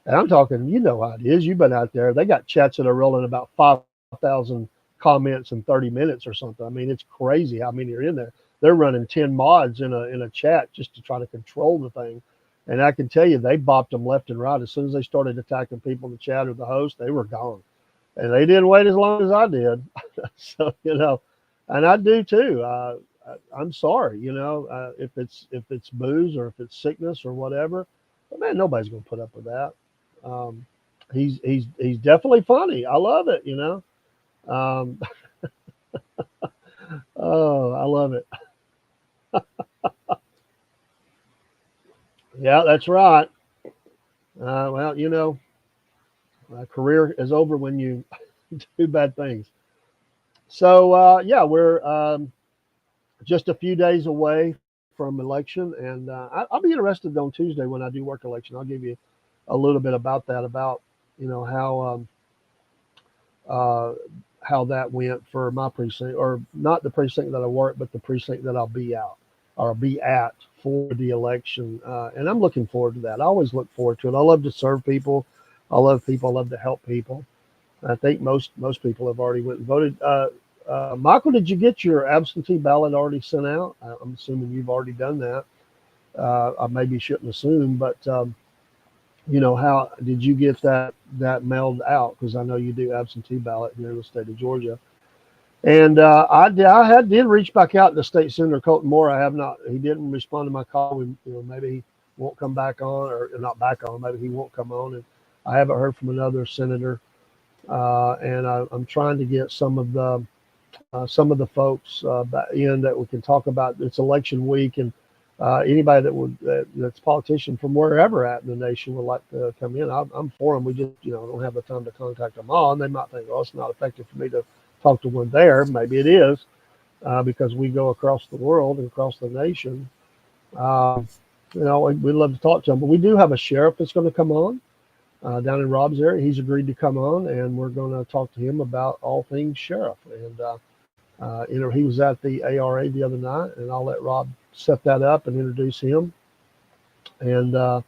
And I'm talking, you know how it is. You've been out there. They got chats that are rolling about 5,000 comments in 30 minutes or something. I mean, it's crazy how many are in there. They're running 10 mods in a chat just to try to control the thing. And I can tell you, they bopped them left and right. As soon as they started attacking people in the chat or the host, they were gone. And they didn't wait as long as I did. So, and I do too. I'm sorry, if it's booze or if it's sickness or whatever, but man, nobody's going to put up with that. Um, he's definitely funny. I love it. Um, oh, I love it. Yeah, that's right. Well, my career is over when you do bad things. So yeah, we're just a few days away from election, and I'll be interested on Tuesday when I do work election. I'll give you a little bit about that, about uh, how that went for my precinct, or not the precinct that I work, but the precinct that I'll be out or be at for the election. And I'm looking forward to that. I always look forward to it. I love to serve people. I love people. I love to help people. I think most people have already went and voted. Michael, did you get your absentee ballot already sent out? I'm assuming you've already done that. I maybe shouldn't assume, but how did you get that mailed out? Because I know you do absentee ballot here in the state of Georgia. And I did reach back out to State Senator Colton Moore. I have not. He didn't respond to my call. Maybe he won't come back on, or not back on. Maybe he won't come on. And I haven't heard from another senator. And I'm trying to get some of the folks back in that we can talk about. It's election week, and anybody that's a politician from wherever at in the nation would like to come in. I'm for them. We just don't have the time to contact them all, and they might think, oh, it's not effective for me to talk to one there. Maybe it is, because we go across the world and across the nation. We'd love to talk to them, but we do have a sheriff that's going to come on. Down in Rob's area. He's agreed to come on, and we're going to talk to him about all things sheriff. And he was at the ARA the other night, and I'll let Rob set that up and introduce him. And no,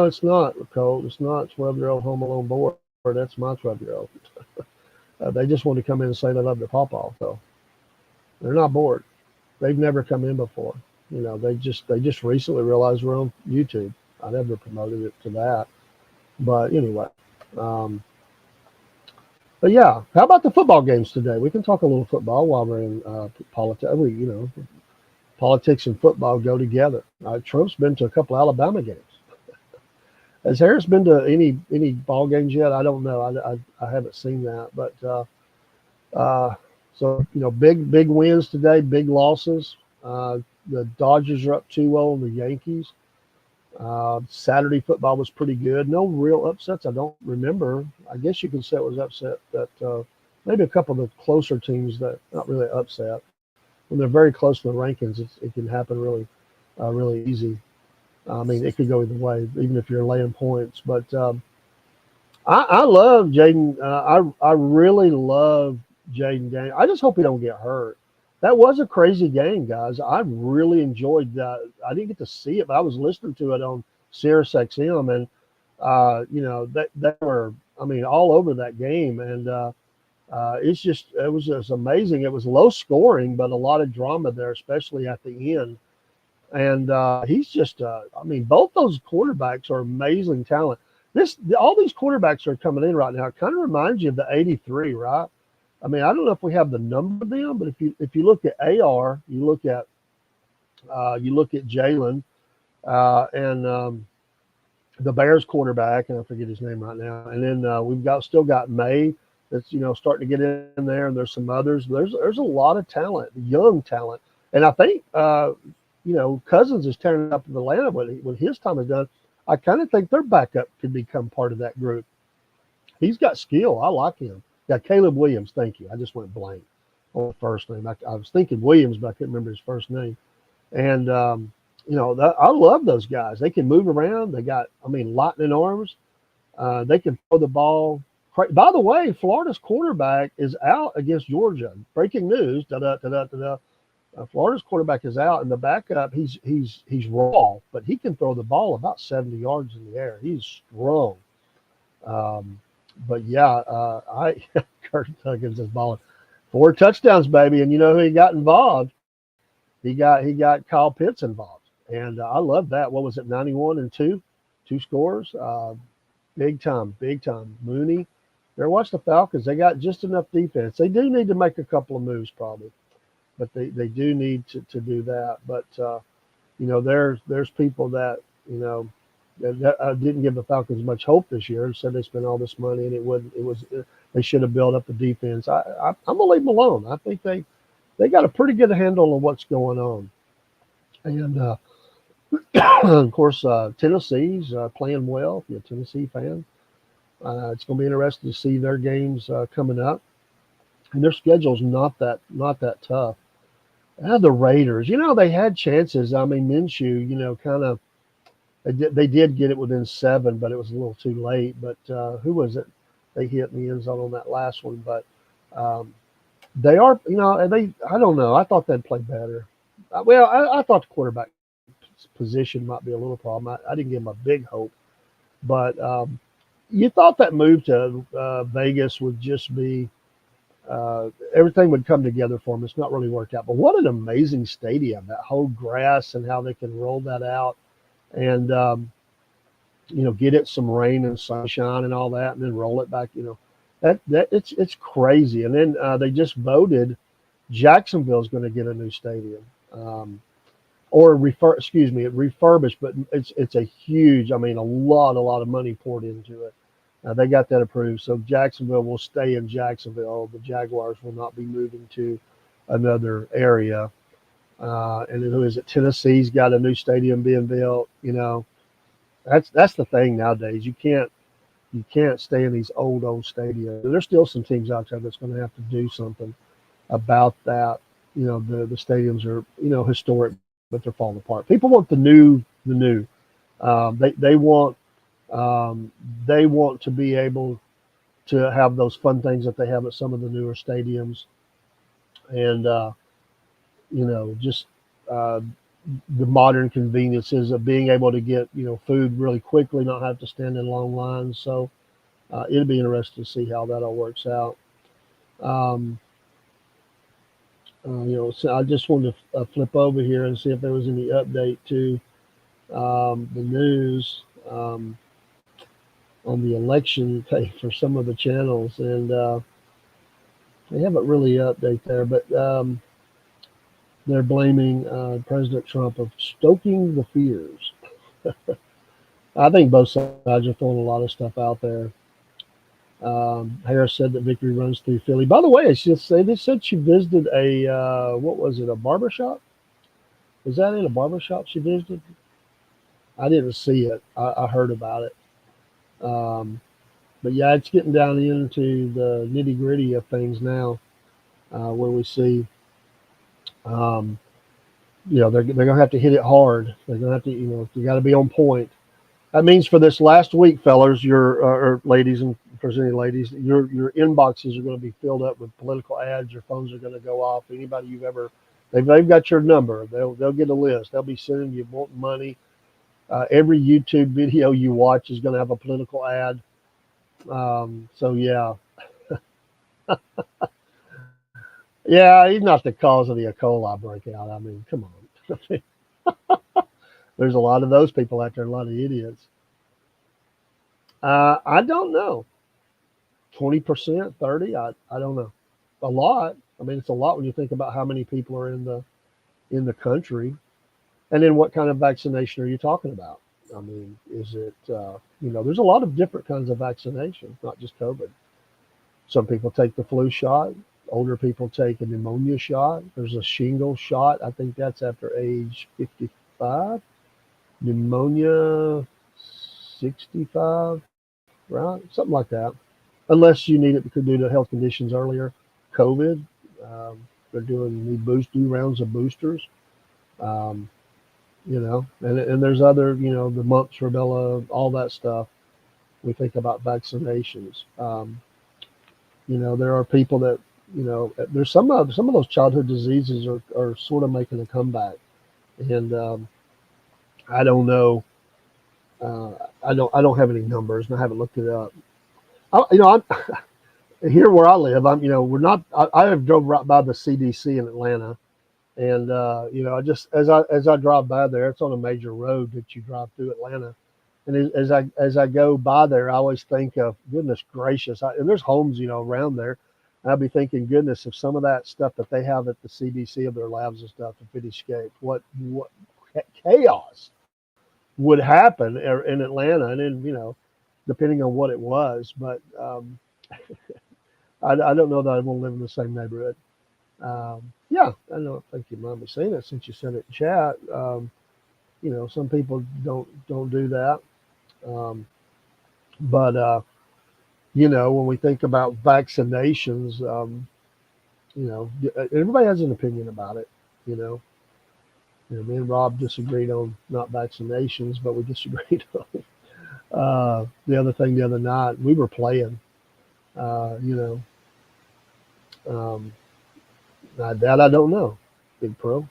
it's not, Colt. It's not 12-year-old home alone bored. That's my 12-year-old. They just want to come in and say they love their pawpaw. So they're not bored. They've never come in before. They just recently realized we're on YouTube. I never promoted it to that, but anyway. But yeah, how about the football games today? We can talk a little football while we're in politics. Politics and football go together. Trump's been to a couple Alabama games. Has Harris been to any ball games yet? I don't know. I haven't seen that, but so big wins today, big losses. The Dodgers are up 2-0 on the Yankees. Saturday football was pretty good. No real upsets. I don't remember. I guess you can say it was upset that maybe a couple of the closer teams that not really upset. When they're very close to the rankings, it can happen really easy. I mean, it could go either way, even if you're laying points. But I love Jaden. I really love Jaden Daniels. I just hope he don't get hurt. That was a crazy game, guys. I really enjoyed that. I didn't get to see it, but I was listening to it on Sirius XM, and they were, all over that game, and it was just amazing. It was low scoring, but a lot of drama there, especially at the end. And he's just, both those quarterbacks are amazing talent. All these quarterbacks are coming in right now. It kind of reminds you of the '83, right? I don't know if we have the number of them, but if you look at AR, you look at Jalen, and the Bears quarterback, and I forget his name right now. And then we've got still got May that's starting to get in there, and there's some others. There's a lot of talent, young talent, and I think Cousins is tearing up in Atlanta when his time is done. I kind of think their backup could become part of that group. He's got skill. I like him. Yeah, Caleb Williams. Thank you. I just went blank on the first name. I was thinking Williams, but I couldn't remember his first name. And I love those guys. They can move around. They got, lightning arms. They can throw the ball. By the way, Florida's quarterback is out against Georgia. Breaking news. Da da da da da. Florida's quarterback is out, and the backup he's raw, but he can throw the ball about 70 yards in the air. He's strong. Um, but yeah, I Kirk Huggins is balling. 4 touchdowns, baby, and you know who he got involved? He got Kyle Pitts involved, and I love that. What was it, 91 and two scores? Big time, big time. Mooney. There, watch the Falcons. They got just enough defense. They do need to make a couple of moves, probably, but they do need to do that. But there's people that that didn't give the Falcons much hope this year. Said they spent all this money and they should have built up the defense. I'm gonna leave them alone. I think they got a pretty good handle on what's going on. And of course, Tennessee's playing well. If you're a Tennessee fan, it's going to be interesting to see their games coming up. And their schedule's not that tough. The Raiders, they had chances. Minshew, kind of they did get it within 7, but it was a little too late. But who was it? They hit in the end zone on that last one. But they are, I don't know. I thought they'd play better. I thought the quarterback position might be a little problem. I didn't give them a big hope. But you thought that move to Vegas would just be everything would come together for them. It's not really worked out. But what an amazing stadium, that whole grass and how they can roll that out and, get it some rain and sunshine and all that and then roll it back, that it's crazy. And then they just voted Jacksonville's going to get a new stadium. Refurbished, but it's a huge, a lot of money poured into it. They got that approved. So Jacksonville will stay in Jacksonville. The Jaguars will not be moving to another area. And then who is it? Tennessee's got a new stadium being built. That's the thing nowadays. You can't stay in these old stadiums. There's still some teams out there that's going to have to do something about that. The stadiums are historic, but they're falling apart. People want the new. They want to be able to have those fun things that they have at some of the newer stadiums, and just the modern conveniences of being able to get food really quickly, not have to stand in long lines. So it'll be interesting to see how that all works out. So I just wanted to flip over here and see if there was any update to the news on the election pay for some of the channels, and they haven't really updated there, but they're blaming President Trump of stoking the fears. I think both sides are throwing a lot of stuff out there. Harris said that victory runs through Philly. By the way, they said she visited a barbershop? Was that in a barbershop she visited? I didn't see it. I heard about it. But yeah, it's getting down into the nitty gritty of things now, where we see, they're going to have to hit it hard. They're going to have to, you got to be on point. That means for this last week, fellas, or ladies, and if there's any ladies, your inboxes are going to be filled up with political ads. Your phones are going to go off. Anybody they've got your number. They'll get a list. They'll be sending you money. Every YouTube video you watch is going to have a political ad. So yeah, yeah, he's not the cause of the E. coli breakout. Come on. There's a lot of those people out there, a lot of idiots. I don't know. 20%, 30? I don't know. A lot. It's a lot when you think about how many people are in the country. And then what kind of vaccination are you talking about? I mean, is it, there's a lot of different kinds of vaccinations, not just COVID. Some people take the flu shot. Older people take a pneumonia shot. There's a shingle shot. I think that's after age 55. Pneumonia, 65, right? Something like that. Unless you need it due to health conditions earlier. COVID, they're doing new rounds of boosters. Um, and there's other, the mumps, rubella, all that stuff. We think about vaccinations. There are people that, there's some of those childhood diseases are sort of making a comeback, and I don't know. Uh, I don't have any numbers, and I haven't looked it up. I'm here where I live. We're not. I have drove right by the CDC in Atlanta, and as I drive by there, it's on a major road that you drive through Atlanta. And as I go by there, I always think of, goodness gracious, and there's homes around there. And I'd be thinking, goodness, if some of that stuff that they have at the CDC of their labs and stuff, if it escaped, what chaos would happen in Atlanta, and then depending on what it was. But I don't know that I want to live in the same neighborhood. Yeah, I don't think you mind me saying it since you said it in chat. Some people don't do that. Um, but when we think about vaccinations, everybody has an opinion about it. You know, me and Rob disagreed on not vaccinations, but we disagreed on the other thing the other night. We were playing, uh, you know, um, that I don't know. Big Pro.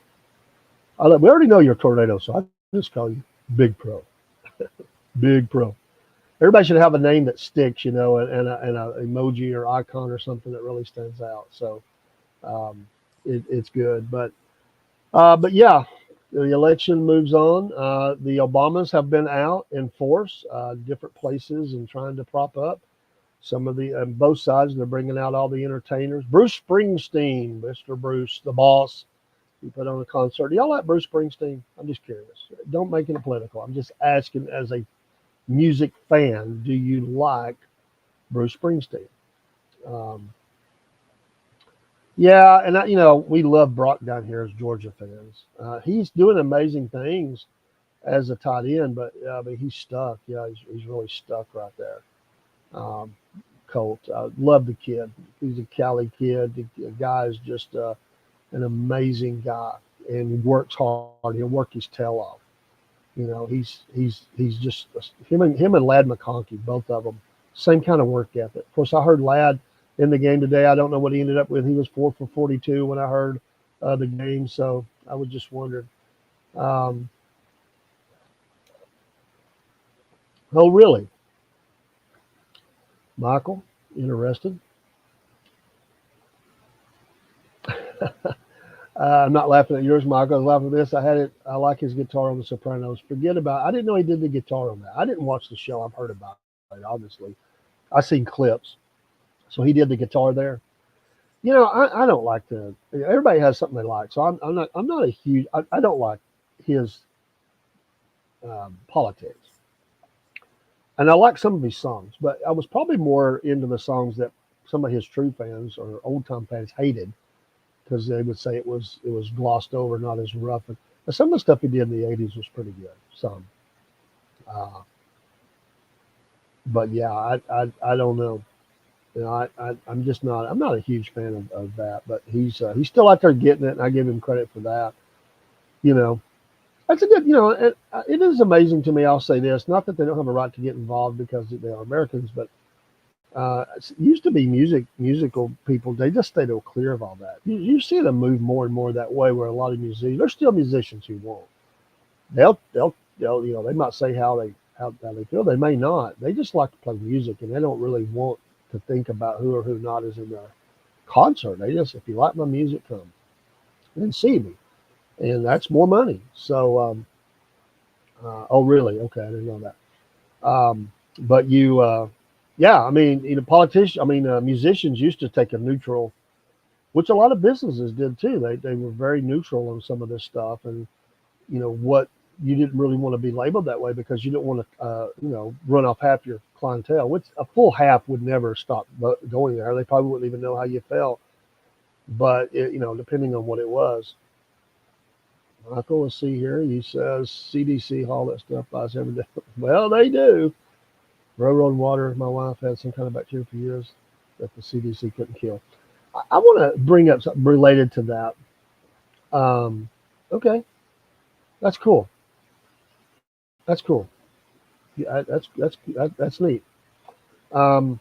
We already know you're a tornado, so I just call you Big Pro. Big Pro. Everybody should have a name that sticks, and a emoji or icon or something that really stands out. So um, it's good. But yeah, the election moves on. The Obamas have been out in force, different places, and trying to prop up some of the both sides. They're bringing out all the entertainers. Bruce Springsteen, Mr. Bruce, the boss. He put on a concert. Do y'all like Bruce Springsteen? I'm just curious. Don't make it political. I'm just asking as a music fan, do you like Bruce Springsteen? Um, yeah, and we love Brock down here as Georgia fans. He's doing amazing things as a tight end, but he's stuck. Yeah, he's really stuck right there. Um, Colt, I love the kid. He's a Cali kid. The guy is just an amazing guy, and he works hard. He'll work his tail off. He's just him and Lad McConkey, both of them, same kind of work ethic. Of course, I heard Lad in the game today. I don't know what he ended up with. He was 4 for 42 when I heard the game, so I was just wondering. Um, oh, really, Michael? Interested? I'm not laughing at yours, Michael. I was laughing at this. I like his guitar on The Sopranos. Forget about. I didn't know he did the guitar on that. I didn't watch the show. I've heard about it. Obviously, I've seen clips. So he did the guitar there. I don't like to. Everybody has something they like. So I'm not a huge. I don't like his politics, and I like some of his songs. But I was probably more into the songs that some of his true fans or old time fans hated, because they would say it was glossed over, not as rough. And some of the stuff he did in the '80s was pretty good. Some, uh, but yeah, I don't know. I'm just not. I'm not a huge fan of that. But he's still out there getting it, and I give him credit for that. You know, that's a good. It is amazing to me. I'll say this: not that they don't have a right to get involved because they are Americans, but it used to be musical people. They just stayed clear of all that. You see them move more and more that way, where a lot of musicians, there's still musicians who won't. They'll they might say how they feel. They may not. They just like to play music, and they don't really want to think about who or who not is in their concert. They just, if you like my music, come and see me, and that's more money. So, oh really? Okay, I didn't know that. But yeah, I mean, politicians, musicians used to take a neutral, which a lot of businesses did too. They were very neutral on some of this stuff, and what you didn't really want to be labeled that way because you didn't want to, run off half your clientele. Which a full half would never stop going there. They probably wouldn't even know how you felt. But depending on what it was. Michael, let's see here. He says CDC, all that stuff buys every day. Well, they do. Railroad water. My wife had some kind of bacteria for years that the CDC couldn't kill. I want to bring up something related to that. Okay, that's cool. That's cool. Yeah, that's neat. Um,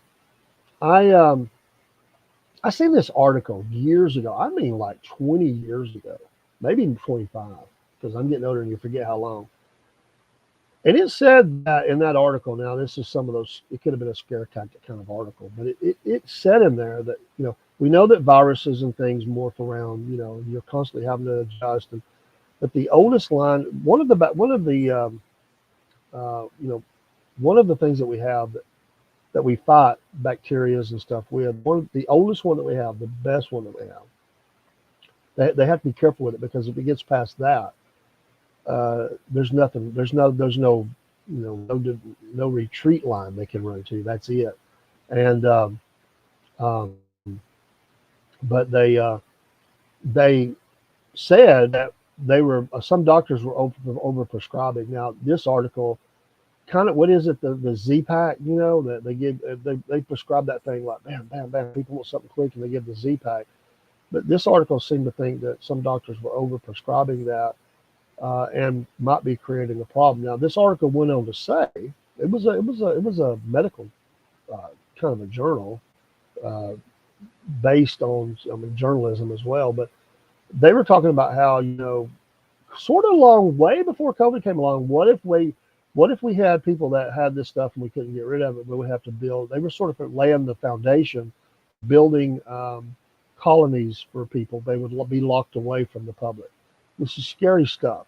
I I seen this article years ago. I mean, like 20 years ago, maybe 25, because I'm getting older and you forget how long. And it said that in that article. Now, this is some of those. It could have been a scare tactic kind of article, but it said in there that we know that viruses and things morph around. You're constantly having to adjust. And but the oldest line, one of the things that we have that we fight bacterias and stuff with, the oldest one that we have, the best one that we have. They have to be careful with it because if it gets past that, there's nothing. No retreat line they can run to. That's it. And um, but they said that they were some doctors were over prescribing. Now this article kind of, what is it, the Z pack, that they give, they prescribe that thing like bam bam bam, people want something quick and they give the Z pack. But this article seemed to think that some doctors were over prescribing that and might be creating a problem. Now this article went on to say it was a medical kind of a journal uh, based on journalism as well, but they were talking about how sort of long way before COVID came along. What if we had people that had this stuff and we couldn't get rid of it, but we have to build? They were sort of laying the foundation, building colonies for people. They would be locked away from the public. This is scary stuff.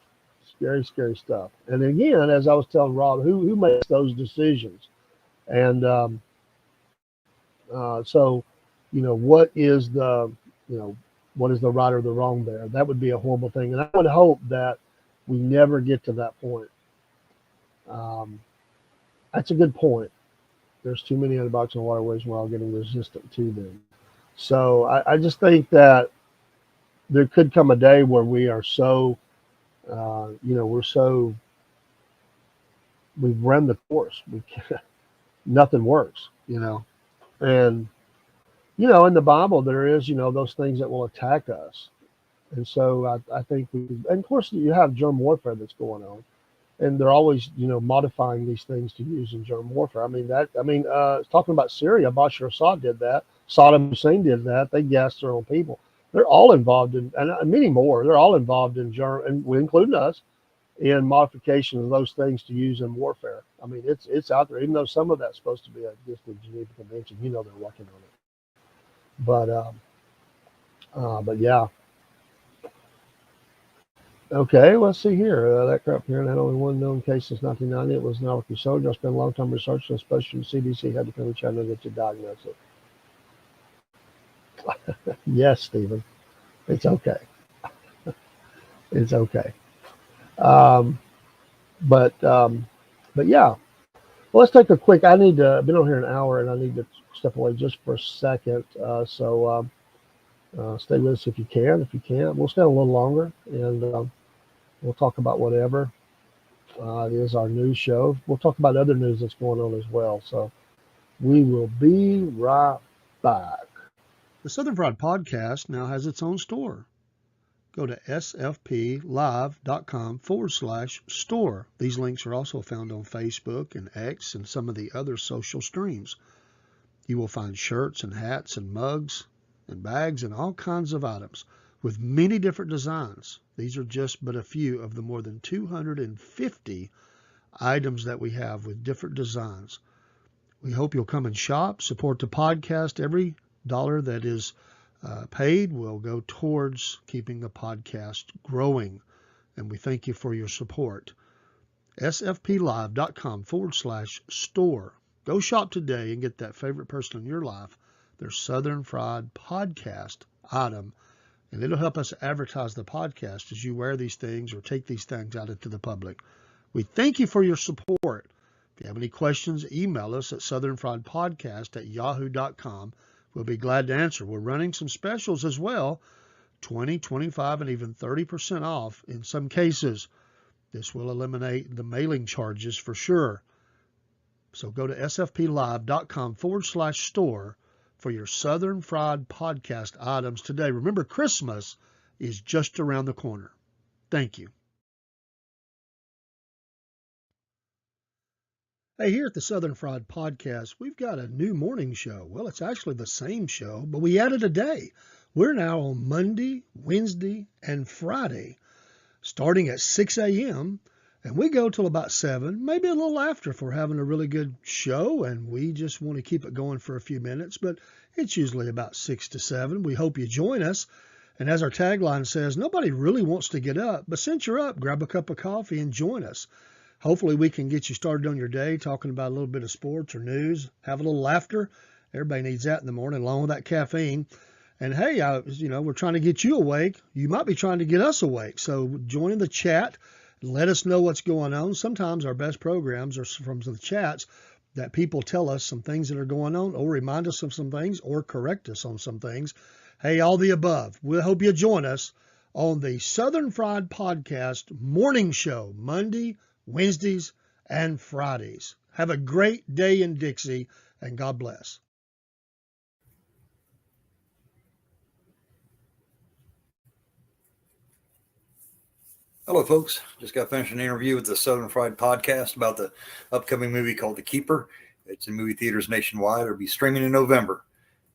Scary, scary stuff. And again, as I was telling Rob, who makes those decisions? And so, what is the right or the wrong there? That would be a horrible thing. And I would hope that we never get to that point. That's a good point. There's too many antibiotics in waterways, and we're all getting resistant to them. So I just think that there could come a day where we are so, we've run the course. Nothing works, and in the Bible there is, those things that will attack us, and so I think and of course you have germ warfare that's going on. And they're always, modifying these things to use in germ warfare. Talking about Syria, Bashar Assad did that. Saddam Hussein did that. They gassed their own people. They're all involved in, and many more. They're all involved in and including us, in modification of those things to use in warfare. It's out there. Even though some of that's supposed to be against the Geneva Convention, they're working on it. But yeah. Okay, let's see here. That crap parent had only one known case since 1990. It was an Albuquerque soldier. I spent a long time researching, especially the CDC had to come to China to get you diagnosed. Yes, Stephen. It's okay. It's okay. But yeah. Well, let's take a quick. I've been on here an hour, and I need to step away just for a second. So stay with us if you can. If you can't, we'll stay a little longer, and we'll talk about whatever. It is our news show. We'll talk about other news that's going on as well. So we will be right back. The Southern Fried Podcast now has its own store. Go to sfplive.com/store. These links are also found on Facebook and X and some of the other social streams. You will find shirts and hats and mugs and bags and all kinds of items with many different designs. These are just but a few of the more than 250 items that we have with different designs. We hope you'll come and shop, support the podcast. Every dollar that is paid will go towards keeping the podcast growing, and we thank you for your support. sfplive.com/store. Go shop today and get that favorite person in your life their Southern Fried Podcast item and it'll help us advertise the podcast as you wear these things or take these things out into the public. We thank you for your support. If you have any questions, email us at southernfriedpodcast@yahoo.com. We'll be glad to answer. We're running some specials as well, 20, 25, and even 30% off in some cases. This will eliminate the mailing charges for sure. So go to sfplive.com/store for your Southern Fried Podcast items today. Remember, Christmas is just around the corner. Thank you. Hey, here at the Southern Fried Podcast, we've got a new morning show. Well, it's actually the same show, but we added a day. We're now on Monday, Wednesday, and Friday, starting at 6 a.m., and we go till about 7, maybe a little after if we're having a really good show and we just want to keep it going for a few minutes, but it's usually about 6 to 7. We hope you join us. And as our tagline says, nobody really wants to get up, but since you're up, grab a cup of coffee and join us. Hopefully we can get you started on your day talking about a little bit of sports or news, have a little laughter. Everybody needs that in the morning, along with that caffeine. And hey, we're trying to get you awake. You might be trying to get us awake. So join in the chat. Let us know what's going on. Sometimes our best programs are from the chats that people tell us some things that are going on or remind us of some things or correct us on some things. Hey, all the above. We hope you join us on the Southern Fried Podcast morning show, Monday, Wednesdays, and Fridays. Have a great day in Dixie, and God bless. Hello, folks. Just got finished an interview with the Southern Fried Podcast about the upcoming movie called The Keeper. It's in movie theaters nationwide. It'll be streaming in November.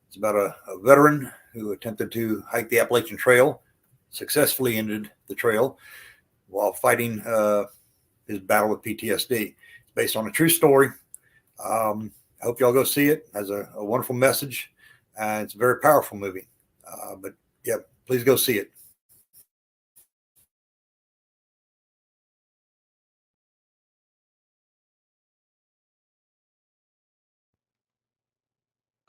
It's about a veteran who attempted to hike the Appalachian Trail, successfully ended the trail while fighting his battle with PTSD. It's based on a true story. I hope y'all go see it. It has a wonderful message. It's a very powerful movie. But yeah, please go see it.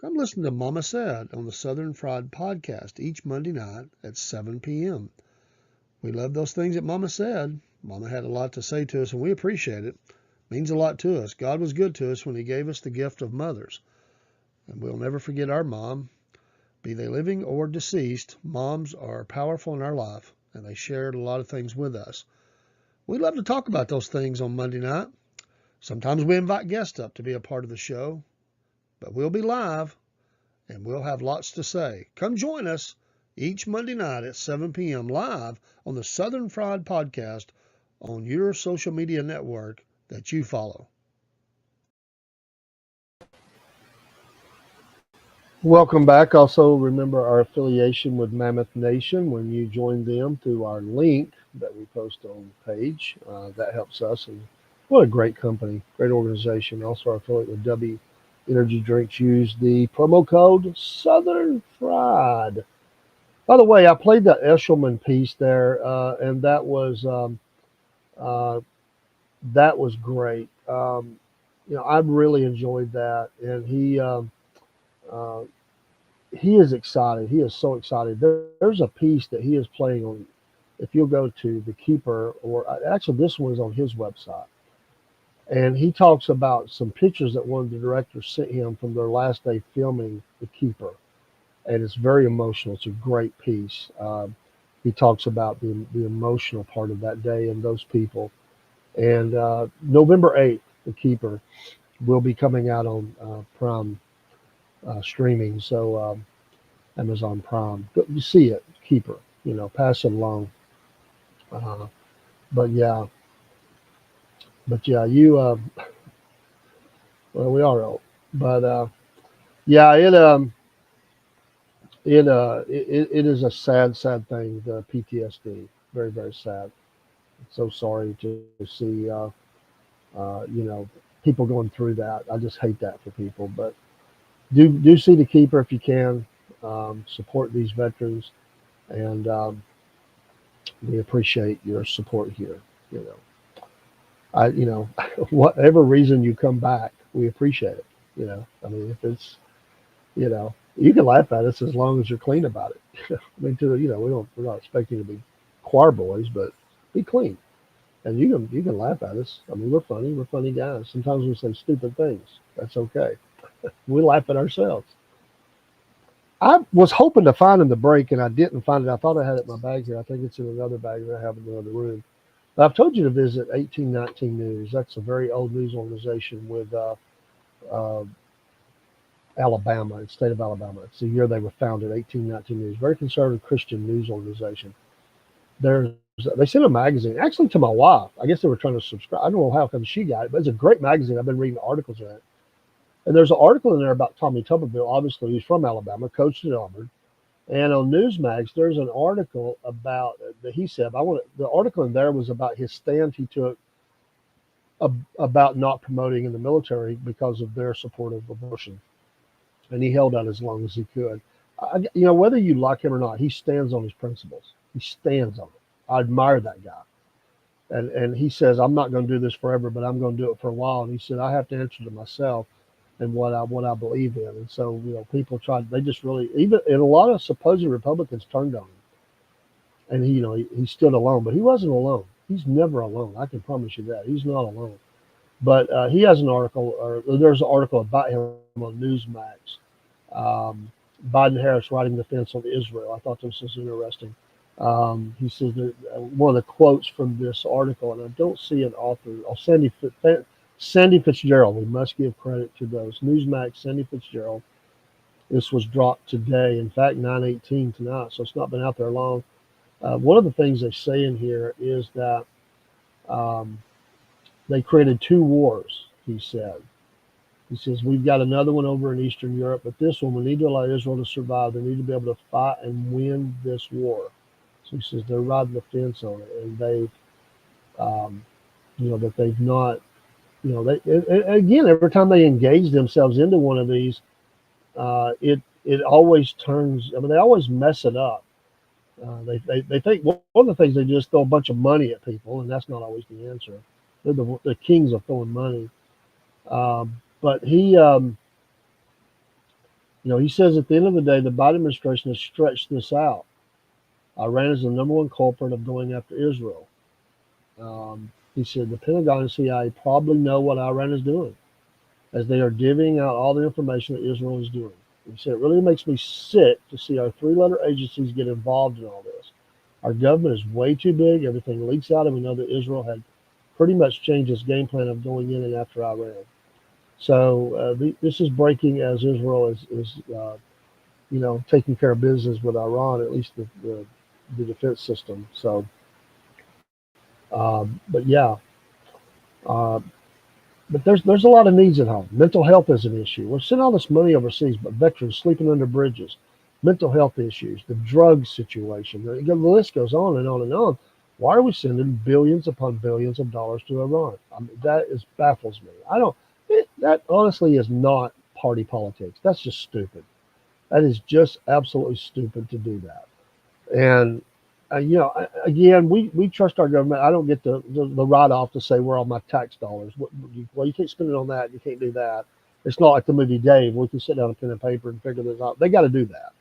Come listen to Mama Said on the Southern Fried Podcast each Monday night at 7 p.m. We love those things that Mama said. Mama had a lot to say to us, and we appreciate it. Means a lot to us. God was good to us when he gave us the gift of mothers. And we'll never forget our mom. Be they living or deceased, moms are powerful in our life, and they shared a lot of things with us. We love to talk about those things on Monday night. Sometimes we invite guests up to be a part of the show, but we'll be live, and we'll have lots to say. Come join us each Monday night at 7 p.m. live on the Southern Fried Podcast on your social media network that you follow. Welcome back. Also, remember our affiliation with Mammoth Nation when you join them through our link that we post on the page. That helps us. And what a great company, great organization. Also, our affiliate with W Energy Drinks. Use the promo code Southern Fried. By the way, I played that Eshelman piece there, and that was great. I really enjoyed that, and he is excited. He is so excited. There's a piece that he is playing on. If you'll go to The Keeper, or actually this one is on his website, and he talks about some pictures that one of the directors sent him from their last day filming The Keeper, and it's very emotional. It's a great piece. He talks about the emotional part of that day and those people. And November 8th, The Keeper will be coming out on Prime streaming. So Amazon Prime. You see it, Keeper. Pass it along. But yeah, you. Well, we are old, but yeah, it is a sad thing. The PTSD, very very sad. So sorry to see people going through that. I just hate that for people. But do see The Keeper if you can. Support these veterans, and we appreciate your support here. Whatever reason you come back, we appreciate it. I mean, if it's You know, you can laugh at us as long as you're clean about it. I mean, we're not expecting you to be choir boys, but be clean. And you can laugh at us. I mean, we're funny guys. Sometimes we say stupid things. That's okay. We laugh at ourselves. I was hoping to find in the break, and I didn't find it. I thought I had it in my bag here. I think it's in another bag that I have in the other room. But I've told you to visit 1819 News. That's a very old news organization with uh, Alabama, the state of Alabama. It's the year they were founded, 1819 News. Very conservative Christian news organization. They sent a magazine, actually to my wife. I guess they were trying to subscribe. I don't know how come she got it, but it's a great magazine. I've been reading articles in it. And there's an article in there about Tommy Tuberville. Obviously, he's from Alabama, coached at Auburn. And on Newsmax, there's an article about that he said. The article in there was about his stand he took about not promoting in the military because of their support of abortion, and he held out as long as he could. Whether you like him or not, he stands on his principles. He stands on it. I admire that guy. And he says, I'm not going to do this forever, but I'm going to do it for a while. And he said, I have to answer to myself and what I believe in. And so, people they just really, and a lot of supposed Republicans turned on him. And he stood alone, but he wasn't alone. He's never alone. I can promise you that. He's not alone. But he has an article, or there's an article about him on Newsmax. Biden Harris writing defense on Israel. I thought this was interesting. He says that one of the quotes from this article, and I don't see an author. Oh, Sandy Fitzgerald. We must give credit to those. Newsmax, Sandy Fitzgerald. This was dropped today. In fact, 9:18 tonight, so it's not been out there long. One of the things they say in here is that they created two wars, he said. He says, we've got another one over in Eastern Europe, but this one, we need to allow Israel to survive. They need to be able to fight and win this war. So he says they're riding the fence on it, and that they've not, again, every time they engage themselves into one of these, it always turns, I mean, they always mess it up. They think one of the things they do is throw a bunch of money at people, and that's not always the answer. They're the kings of throwing money. But he says at the end of the day, the Biden administration has stretched this out. Iran is the number one culprit of going after Israel. He said the Pentagon and CIA probably know what Iran is doing, as they are divvying out all the information that Israel is doing. He said, it really makes me sick to see our three-letter agencies get involved in all this. Our government is way too big. Everything leaks out, and we know that Israel had pretty much changed its game plan of going in and after Iran. So this is breaking as Israel is taking care of business with Iran, at least the defense system. So, but yeah. But there's a lot of needs at home. Mental health is an issue. We're sending all this money overseas, but veterans sleeping under bridges, mental health issues, the drug situation. The list goes on and on and on. Why are we sending billions upon billions of dollars to Iran? I mean, baffles me. That honestly is not party politics. That's just stupid. That is just absolutely stupid to do that. And again, we trust our government. I don't get the write-off to say where all my tax dollars. Well, you can't spend it on that. You can't do that. It's not like the movie Dave. We can sit down and pen and paper and figure this out. They got to do that.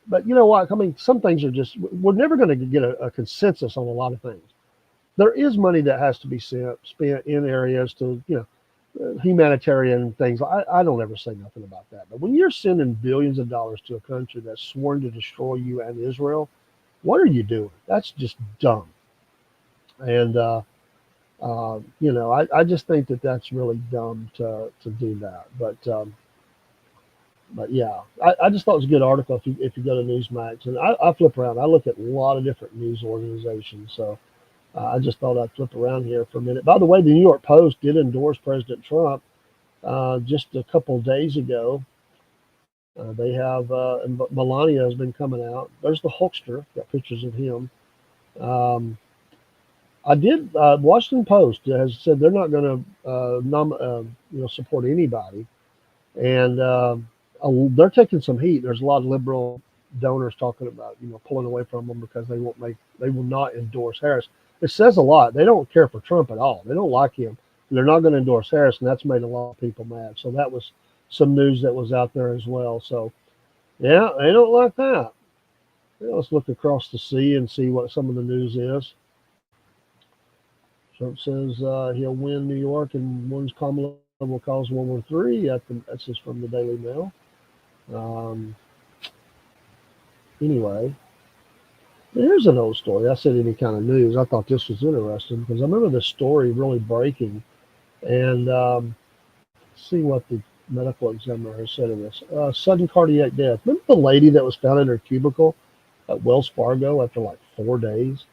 But you know what? I mean, some things are just, we're never going to get a consensus on a lot of things. There is money that has to be spent in areas to, humanitarian things. I don't ever say nothing about that. But when you're sending billions of dollars to a country that's sworn to destroy you and Israel, what are you doing? That's just dumb. And, I just think that that's really dumb to do that. But yeah, I just thought it was a good article if you go to Newsmax. And I flip around. I look at a lot of different news organizations. So I just thought I'd flip around here for a minute. By the way, the New York Post did endorse President Trump just a couple of days ago. They have, Melania has been coming out. There's the Hulkster, got pictures of him. Washington Post has said they're not going to support anybody. And they're taking some heat. There's a lot of liberal donors talking about, pulling away from them because they will not endorse Harris. It says a lot. They don't care for Trump at all. They don't like him. They're not going to endorse Harris, and that's made a lot of people mad. So that was some news that was out there as well. So yeah, they don't like that. Yeah, let's look across the sea and see what some of the news is. Trump says he'll win New York and warns Kamala will cause World War III. That's just from the Daily Mail. Um, anyway, here's an old story. I said any kind of news. I thought this was interesting because I remember this story really breaking. And see what the medical examiner has said of this. Sudden cardiac death. Remember the lady that was found in her cubicle at Wells Fargo after like 4 days?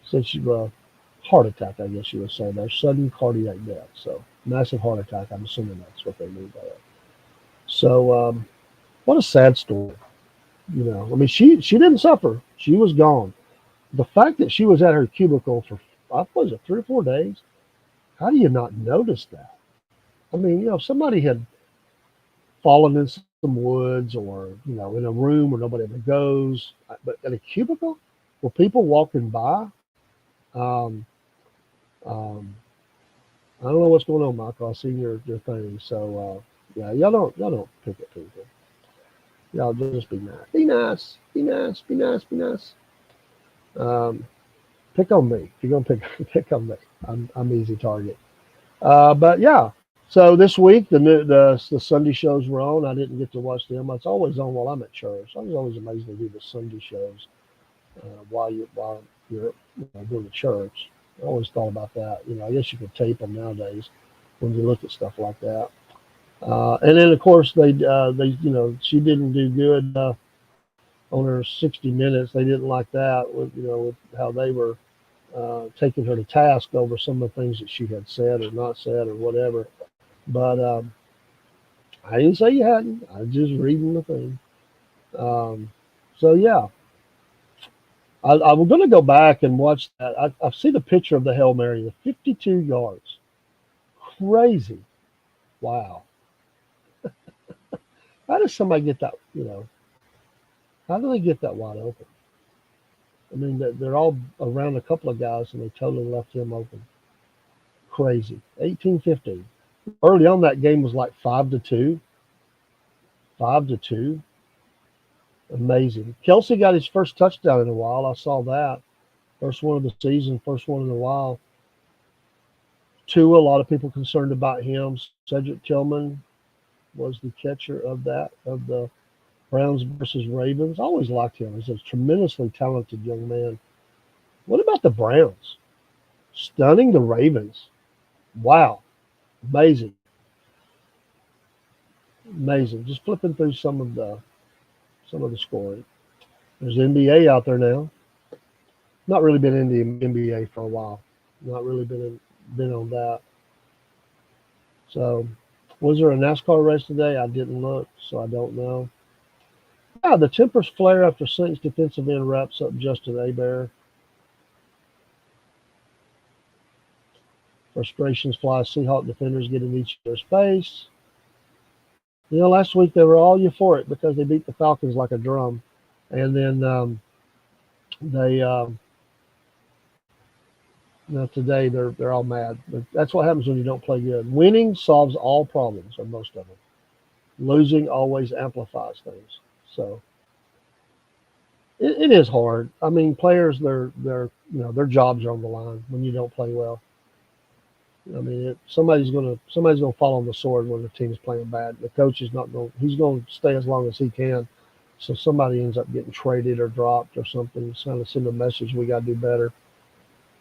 Said she heart attack, I guess you would say there. Sudden cardiac death. So massive heart attack. I'm assuming that's what they mean by that. So what a sad story. You know, I mean, she didn't suffer. She was gone. The fact that she was at her cubicle for, what was it, 3 or 4 days? How do you not notice that? I mean, you know, if somebody had fallen in some woods or, you know, in a room where nobody ever goes, but at a cubicle where people walking by, um, um, I don't know what's going on, Michael. I seen your thing. So, yeah, y'all don't pick at people. Y'all just be nice. Be nice. Be nice. Be nice. Be nice. Pick on me. If you're gonna pick on me, I'm easy target. But yeah. So this week the Sunday shows were on. I didn't get to watch them. It's always on while I'm at church. I was always amazed to do the Sunday shows while you're doing the church. I always thought about that. You know, I guess you could tape them nowadays when you look at stuff like that. And then of course they you know, she didn't do good on her 60 Minutes. They didn't like that with how they were taking her to task over some of the things that she had said or not said or whatever. But I didn't say you hadn't. I was just reading the thing. So yeah, I was going to go back and watch that. I see the picture of the Hail Mary, the 52 yards. Crazy. Wow. How does somebody get that, you know, how do they get that wide open? I mean, they're all around a couple of guys and they totally left him open. Crazy. 18-15. Early on, that game was like 5-2. 5-2. Amazing. Kelsey got his first touchdown in a while. I saw that. First one of the season, first one in a while. Tua, a lot of people concerned about him. Cedric Tillman was the catcher of the Browns versus Ravens. I always liked him. He's a tremendously talented young man. What about the Browns? Stunning the Ravens. Wow. Amazing. Amazing. Just flipping through some of the scoring. There's NBA out there now. Not really been in the NBA for a while. Not really been on that. So, was there a NASCAR race today? I didn't look, so I don't know. Yeah, the tempers flare after Saints defensive end wraps up Justin Hebert. Frustrations fly. Seahawk defenders get in each other's face. You know, last week they were all euphoric because they beat the Falcons like a drum, and then they now today they're all mad. But that's what happens when you don't play good. Winning solves all problems, or most of them. Losing always amplifies things. So it is hard. I mean, players their jobs are on the line when you don't play well. I mean, somebody's gonna fall on the sword when the team's playing bad. The coach is not going. He's going to stay as long as he can. So somebody ends up getting traded or dropped or something. It's kind of send a message we got to do better.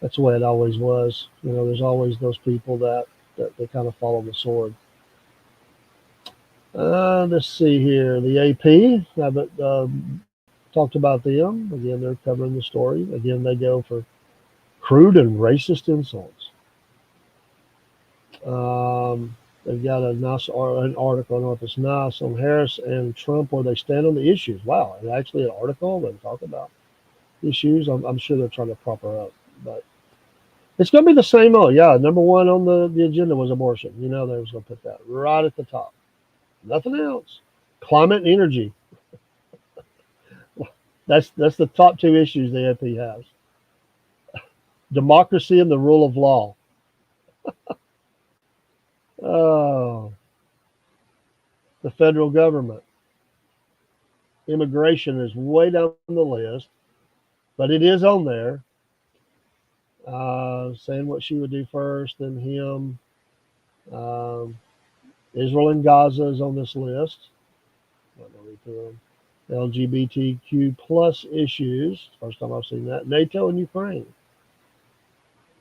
That's the way it always was. You know, there's always those people that they kind of follow the sword. Let's see here. The AP, haven't talked about them. Again, they're covering the story. Again, they go for crude and racist insults. They've got an article, I don't know if it's nice, on Harris and Trump where they stand on the issues. Wow, and actually an article they talk about issues. I'm sure they're trying to prop her up, but it's going to be the same old. Yeah, number one on the agenda was abortion. You know they was going to put that right at the top. Nothing else. Climate and energy. That's the top two issues the AP has. Democracy and the rule of law. Oh, the federal government. Immigration is way down the list, but it is on there. Saying what she would do first, then him. Israel and Gaza is on this list. LGBTQ plus issues. First time I've seen that. NATO and Ukraine.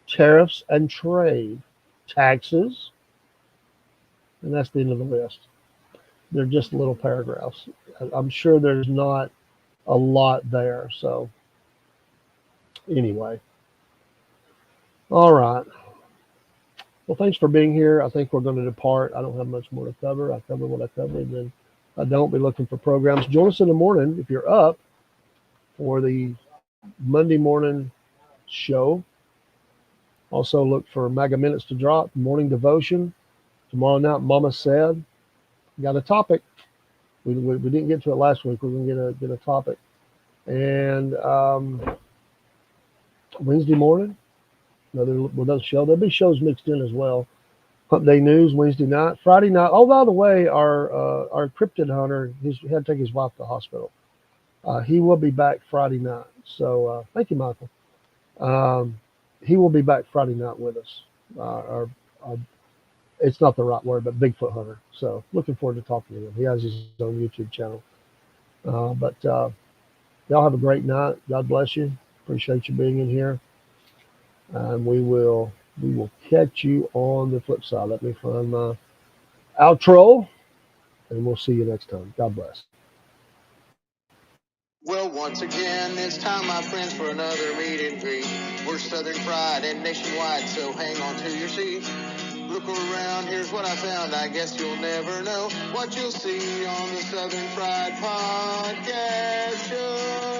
Tariffs and trade. Taxes. And that's the end of the list. They're just little paragraphs. I'm sure there's not a lot there. So anyway. All right. Well, thanks for being here. I think we're going to depart. I don't have much more to cover. I covered what I covered. Then I don't be looking for programs. Join us in the morning if you're up for the Monday morning show. Also look for Mega Minutes to drop, morning devotion. Tomorrow night, Mama Said. Got a topic. We didn't get to it last week. We're going to get a topic. And Wednesday morning, another show. There'll be shows mixed in as well. Hump Day News Wednesday night. Friday night. Oh, by the way, our cryptid hunter, he had to take his wife to the hospital. He will be back Friday night. So thank you, Michael. He will be back Friday night with us. It's not the right word, but Bigfoot hunter. So looking forward to talking to him. He has his own YouTube channel. But y'all have a great night. God bless you. Appreciate you being in here. And we will catch you on the flip side. Let me find my outro, and we'll see you next time. God bless. Well, once again, it's time, my friends, for another meet and greet. We're Southern Fried and nationwide, so hang on to your seat. Look around, here's what I found. I guess you'll never know what you'll see on the Southern Fried Podcast Show.